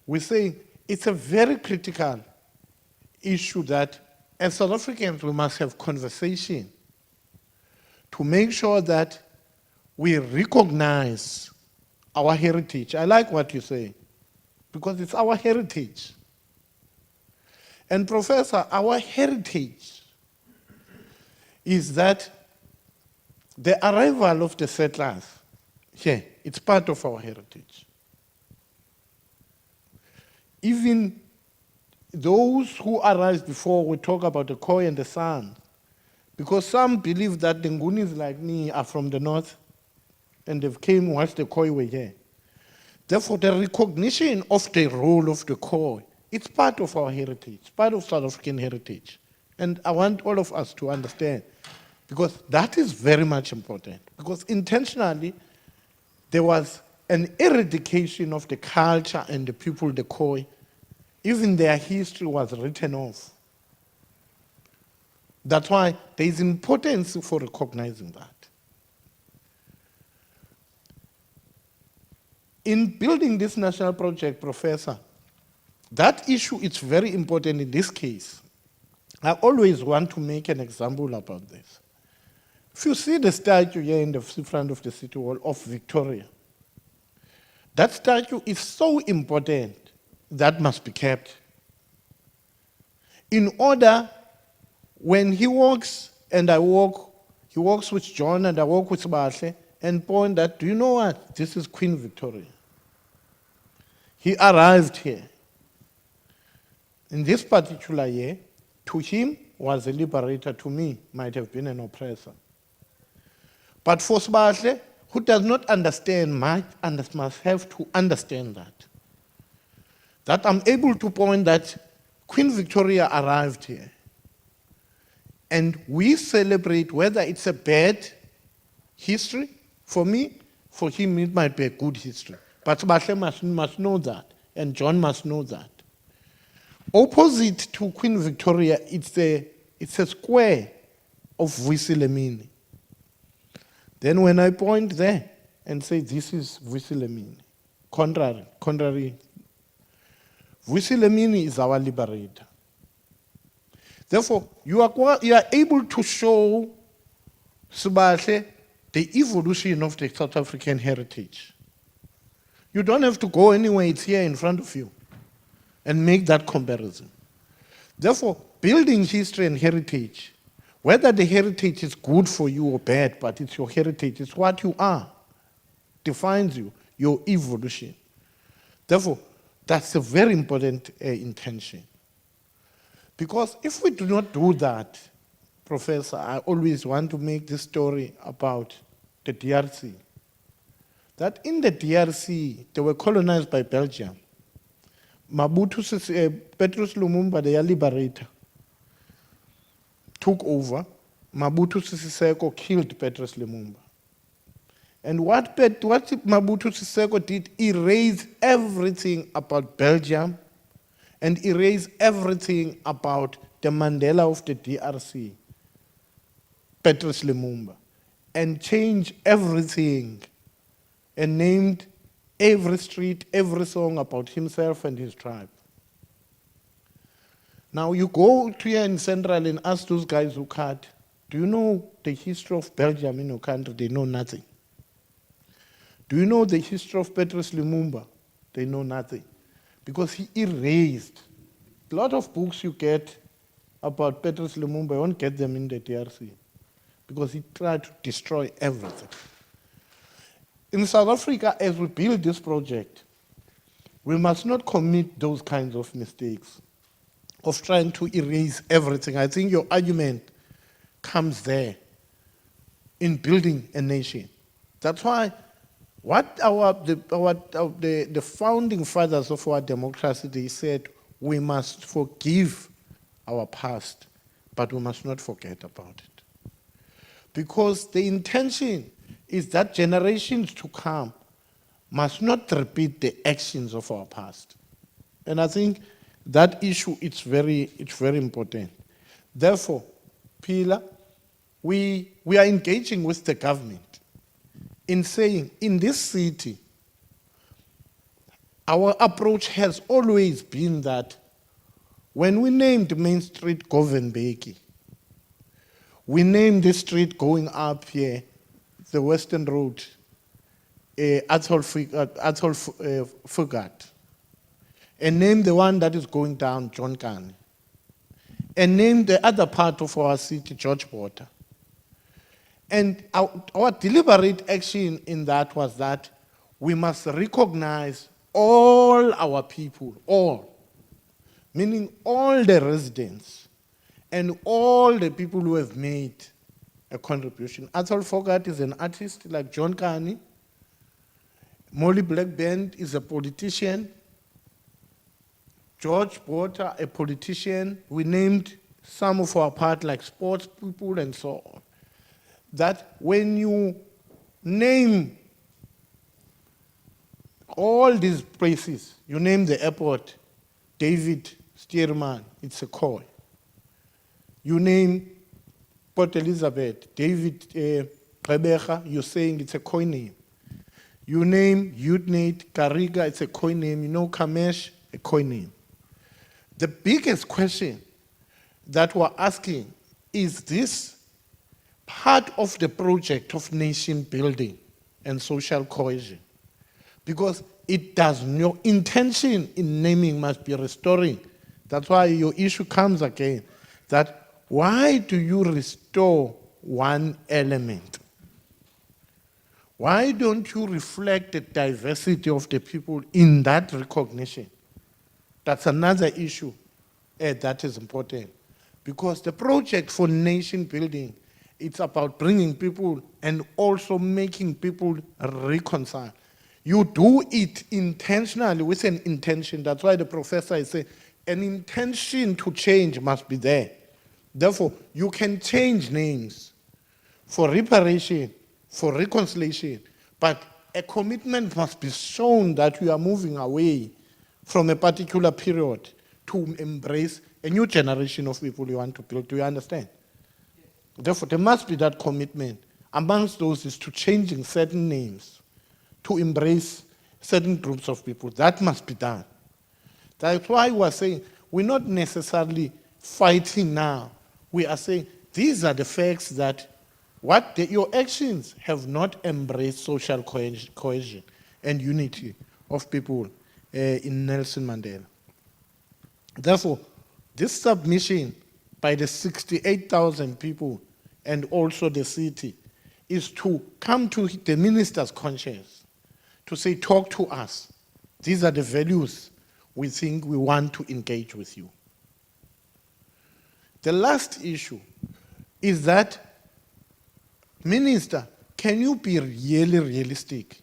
We're saying it's a very critical issue that as South Africans we must have conversation to make sure that we recognize our heritage. I like what you say, because it's our heritage. And Professor, our heritage is that the arrival of the settlers here, it's part of our heritage. Even those who arrived before, we talk about the Khoi and the San, because some believe that the Ngunis like me are from the north and they've came once the Khoi were here. Therefore, the recognition of the role of the Khoi, it's part of our heritage, part of South African heritage. And I want all of us to understand, because that is very much important. Because intentionally, there was an eradication of the culture and the people, the Khoi. Even their history was written off. That's why there is importance for recognizing that. In building this national project, Professor, that issue is very important in this case. I always want to make an example about this. If you see the statue here in the front of the City Hall of Victoria, that statue is so important that must be kept. In order, when he walks and I walk, he walks with John and I walk with Bahle and point that, do you know what? This is Queen Victoria. He arrived here. In this particular year, to him was a liberator, to me might have been an oppressor. But for Sbahle, who does not understand, must have to understand that I'm able to point that Queen Victoria arrived here. And we celebrate whether it's a bad history. For me, for him it might be a good history. But Sbahle must know that, and John must know that. Opposite to Queen Victoria, it's a square of Vusilemini. Then when I point there and say this is Vusilemini, contrary, Vusilemini is our liberator. Therefore, you are able to show Sbahle the evolution of the South African heritage. You don't have to go anywhere, it's here in front of you, and make that comparison. Therefore, building history and heritage, whether the heritage is good for you or bad, but it's your heritage, it's what you are, defines you, your evolution. Therefore, that's a very important intention. Because if we do not do that, Professor, I always want to make this story about the DRC. That in the DRC, they were colonized by Belgium. Petrus Lumumba, the liberator, took over. Mobutu Sese Seko killed Petrus Lumumba. And what Mobutu Sese Seko did, erased everything about Belgium and erased everything about the Mandela of the DRC. Petrus Lumumba and changed everything and named every street, every song about himself and his tribe. Now you go to here in Central and ask those guys who cut, do you know the history of Belgium in your country? They know nothing. Do you know the history of Petrus Lumumba? They know nothing. Because he erased. A lot of books you get about Petrus Lumumba, you won't get them in the DRC. Because he tried to destroy everything. In South Africa, as we build this project, we must not commit those kinds of mistakes of trying to erase everything. I think your argument comes there in building a nation. That's why what the founding fathers of our democracy, they said, we must forgive our past, but we must not forget about it. Because the intention is that generations to come must not repeat the actions of our past. And I think that issue it's very important. Therefore, Pila, we are engaging with the government in saying, in this city, our approach has always been that when we named Main Street Govenbeki, we named the street going up here, the Western Road, Athol Fugard, and named the one that is going down, John Kane, and named the other part of our city, George Water. And our deliberate action in that was that we must recognize all our people, all, meaning all the residents and all the people who have made a contribution. Athol Fugard is an artist like John Kane. Molly Blackband is a politician. George Water, a politician. We named some of our part like sports people and so on. That when you name all these places, you name the airport, David Stearman, it's a Khoi. You name Port Elizabeth, David Rebecca, you're saying it's a Khoi name. You name Udnate, Kariga, it's a Khoi name. You know Kamesh, a Khoi name. The biggest question that we're asking is this part of the project of nation building and social cohesion? Because it does no intention in naming must be restoring. That's why your issue comes again, that why do you restore one element? Why don't you reflect the diversity of the people in that recognition? That's another issue that is important. Because the project for nation building, it's about bringing people and also making people reconcile. You do it intentionally with an intention. That's why the professor is saying an intention to change must be there. Therefore, you can change names for reparation, for reconciliation, but a commitment must be shown that we are moving away from a particular period to embrace a new generation of people you want to build. Do you understand? Therefore, there must be that commitment. Amongst those is to changing certain names, to embrace certain groups of people. That must be done. That's why we're saying we're not necessarily fighting now. We are saying these are the facts that your actions have not embraced social cohesion and unity of people in Nelson Mandela. Therefore, this submission by the 68,000 people and also the city is to come to the minister's conscience, to say, talk to us. These are the values we think we want to engage with you. The last issue is that, Minister, can you be really realistic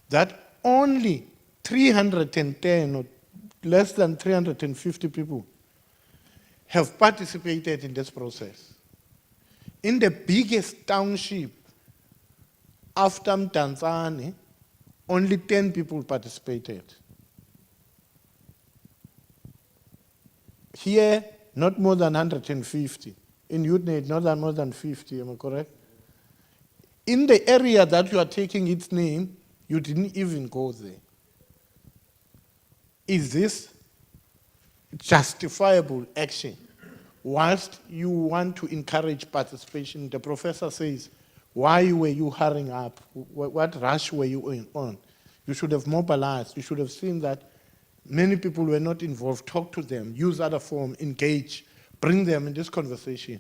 that only 310 or less than 350 people have participated in this process? In the biggest township after Mtanzane, only 10 people participated. Here, not more than 150. in Unit, not more than 50, am I correct? In the area that you are taking its name, you didn't even go there. Is this justifiable action? Whilst you want to encourage participation, the professor says, why were you hurrying up? What rush were you on? You should have mobilized. You should have seen that many people were not involved. Talk to them, use other form, engage, bring them in this conversation.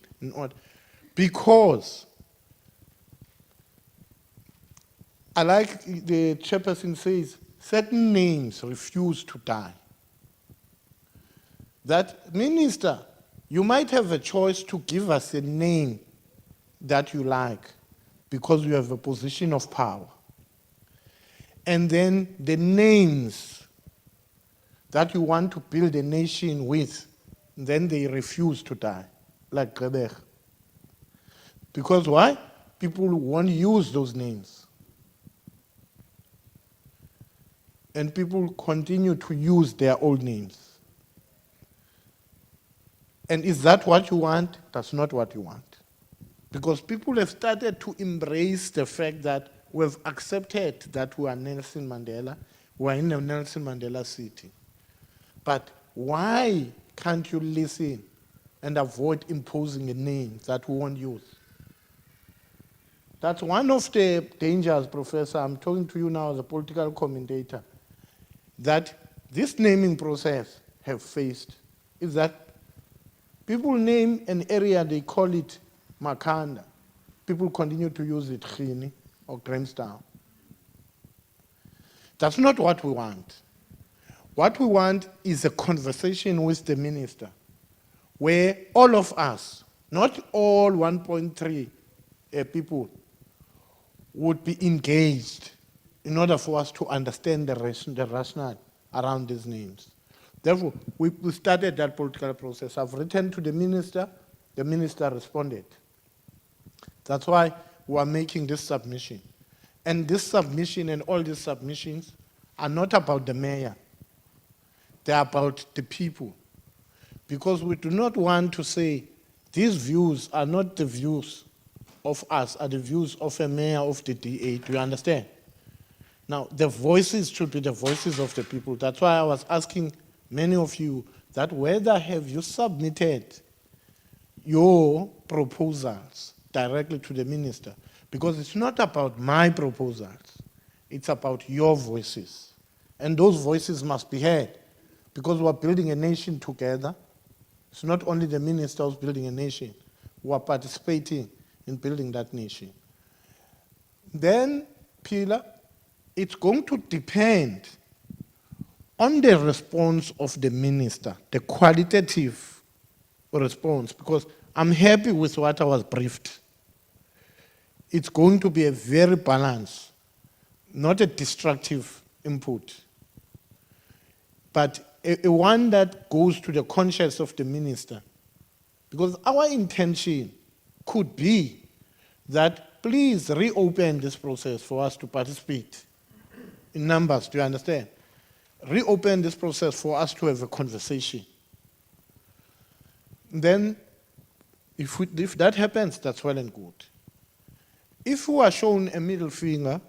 Because I like the chairperson says, certain names refuse to die. That minister, you might have a choice to give us a name that you like because you have a position of power. And then the names that you want to build a nation with, then they refuse to die, like Grebeg. Because why? People won't use those names. And people continue to use their old names. And is that what you want? That's not what you want. Because people have started to embrace the fact that we've accepted that we are Nelson Mandela, we are in a Nelson Mandela city. But why can't you listen and avoid imposing a name that we won't use? That's one of the dangers, Professor, I'm talking to you now as a political commentator, that this naming process have faced, is that people name an area, they call it Makanda. People continue to use it Khini or Grahamstown. That's not what we want. What we want is a conversation with the minister where all of us, not all 1.3 people, would be engaged in order for us to understand the rationale around these names. Therefore, we started that political process. I've written to the minister responded. That's why we are making this submission. And this submission and all these submissions are not about the mayor. They're about the people. Because we do not want to say these views are not the views of us, are the views of a mayor of the DA. Do you understand? Now, the voices should be the voices of the people. That's why I was asking many of you that whether have you submitted your proposals directly to the minister? Because it's not about my proposals. It's about your voices. And those voices must be heard. Because we're building a nation together. It's not only the minister who's building a nation. We're participating in building that nation. Then, Pila, it's going to depend on the response of the minister, the qualitative response, because I'm happy with what I was briefed. It's going to be a very balanced, not a destructive input, but a one that goes to the conscience of the minister. Because our intention could be that please reopen this process for us to participate in numbers, do you understand? Reopen this process for us to have a conversation. Then, if that happens, that's well and good. If we are shown a middle finger,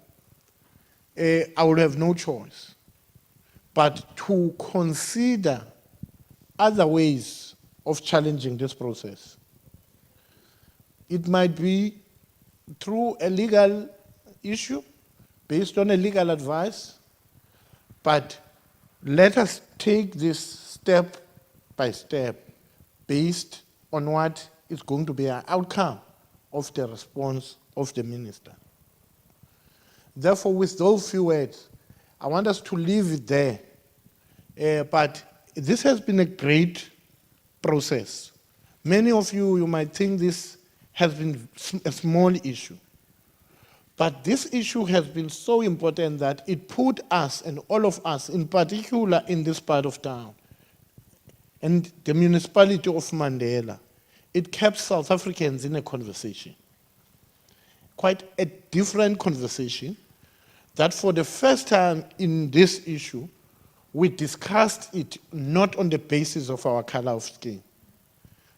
I will have no choice but to consider other ways of challenging this process. It might be through a legal issue, based on a legal advice, but let us take this step by step based on what is going to be an outcome of the response of the minister. Therefore, with those few words, I want us to leave it there. But this has been a great process. Many of you might think this has been a small issue. But this issue has been so important that it put us, and all of us, in particular in this part of town, and the municipality of Mandela, it kept South Africans in a conversation. Quite a different conversation, that for the first time in this issue, we discussed it not on the basis of our color of skin.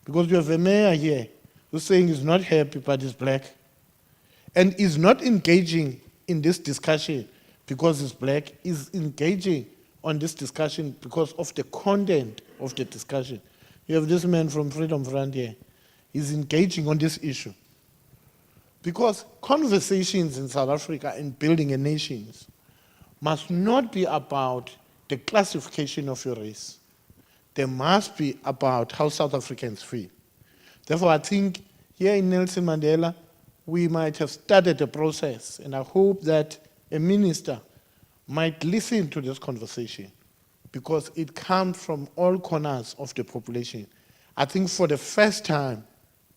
Because you have a mayor here who's saying he's not happy but he's black, and is not engaging in this discussion because he's black, is engaging on this discussion because of the content of the discussion. You have this man from Freedom Front here. He's engaging on this issue. Because conversations in South Africa and building a nation must not be about the classification of your race. They must be about how South Africans feel. Therefore, I think here in Nelson Mandela, we might have started a process, and I hope that a minister might listen to this conversation because it comes from all corners of the population. I think for the first time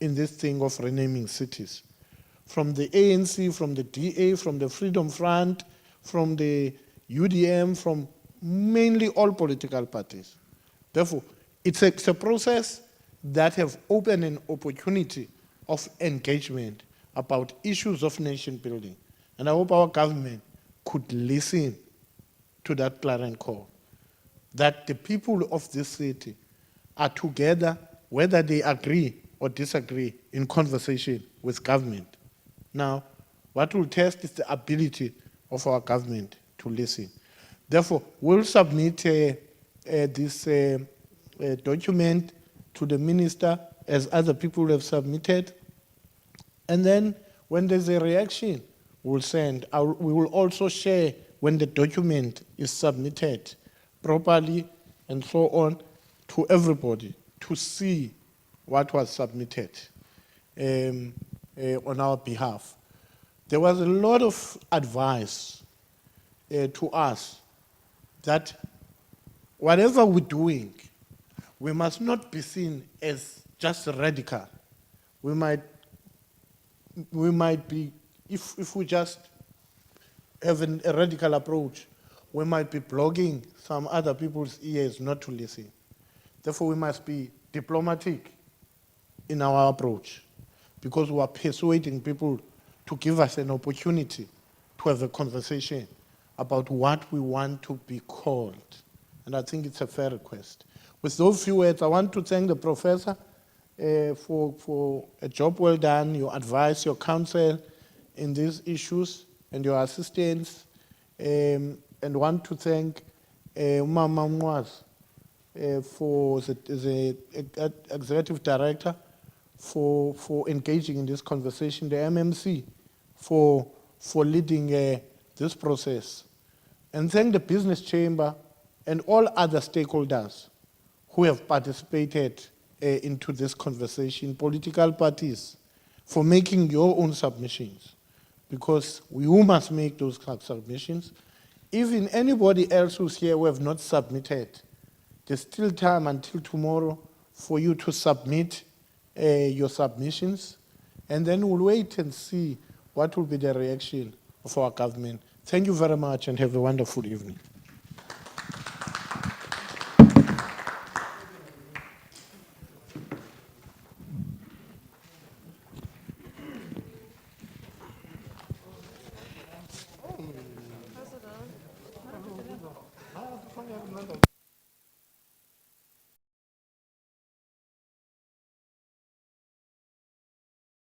in this thing of renaming cities, from the ANC, from the DA, from the Freedom Front, from the UDM, from mainly all political parties. Therefore, it's a process that have opened an opportunity of engagement about issues of nation building. And I hope our government could listen to that clarion call, that the people of this city are together, whether they agree or disagree, in conversation with government. Now, what will test is the ability of our government to listen. Therefore, we'll submit this document to the minister as other people have submitted. And then when there's a reaction, we'll send. We will also share when the document is submitted properly and so on to everybody to see what was submitted on our behalf. There was a lot of advice to us that whatever we're doing, we must not be seen as just radical. We might be, if we just have a radical approach, we might be blocking some other people's ears not to listen. Therefore, we must be diplomatic in our approach because we are persuading people to give us an opportunity to have a conversation about what we want to be called. And I think it's a fair request. With those few words, I want to thank the professor for a job well done, your advice, your counsel in these issues, and your assistance. And want to thank Mama Mwaz for the executive director for engaging in this conversation, the MMC for leading this process. And thank the business chamber and all other stakeholders who have participated into this conversation, political parties, for making your own submissions, because we must make those submissions. Even anybody else who's here who have not submitted, there's still time until tomorrow for you to submit your submissions, and then we'll wait and see what will be the reaction of our government. Thank you very much and have a wonderful evening.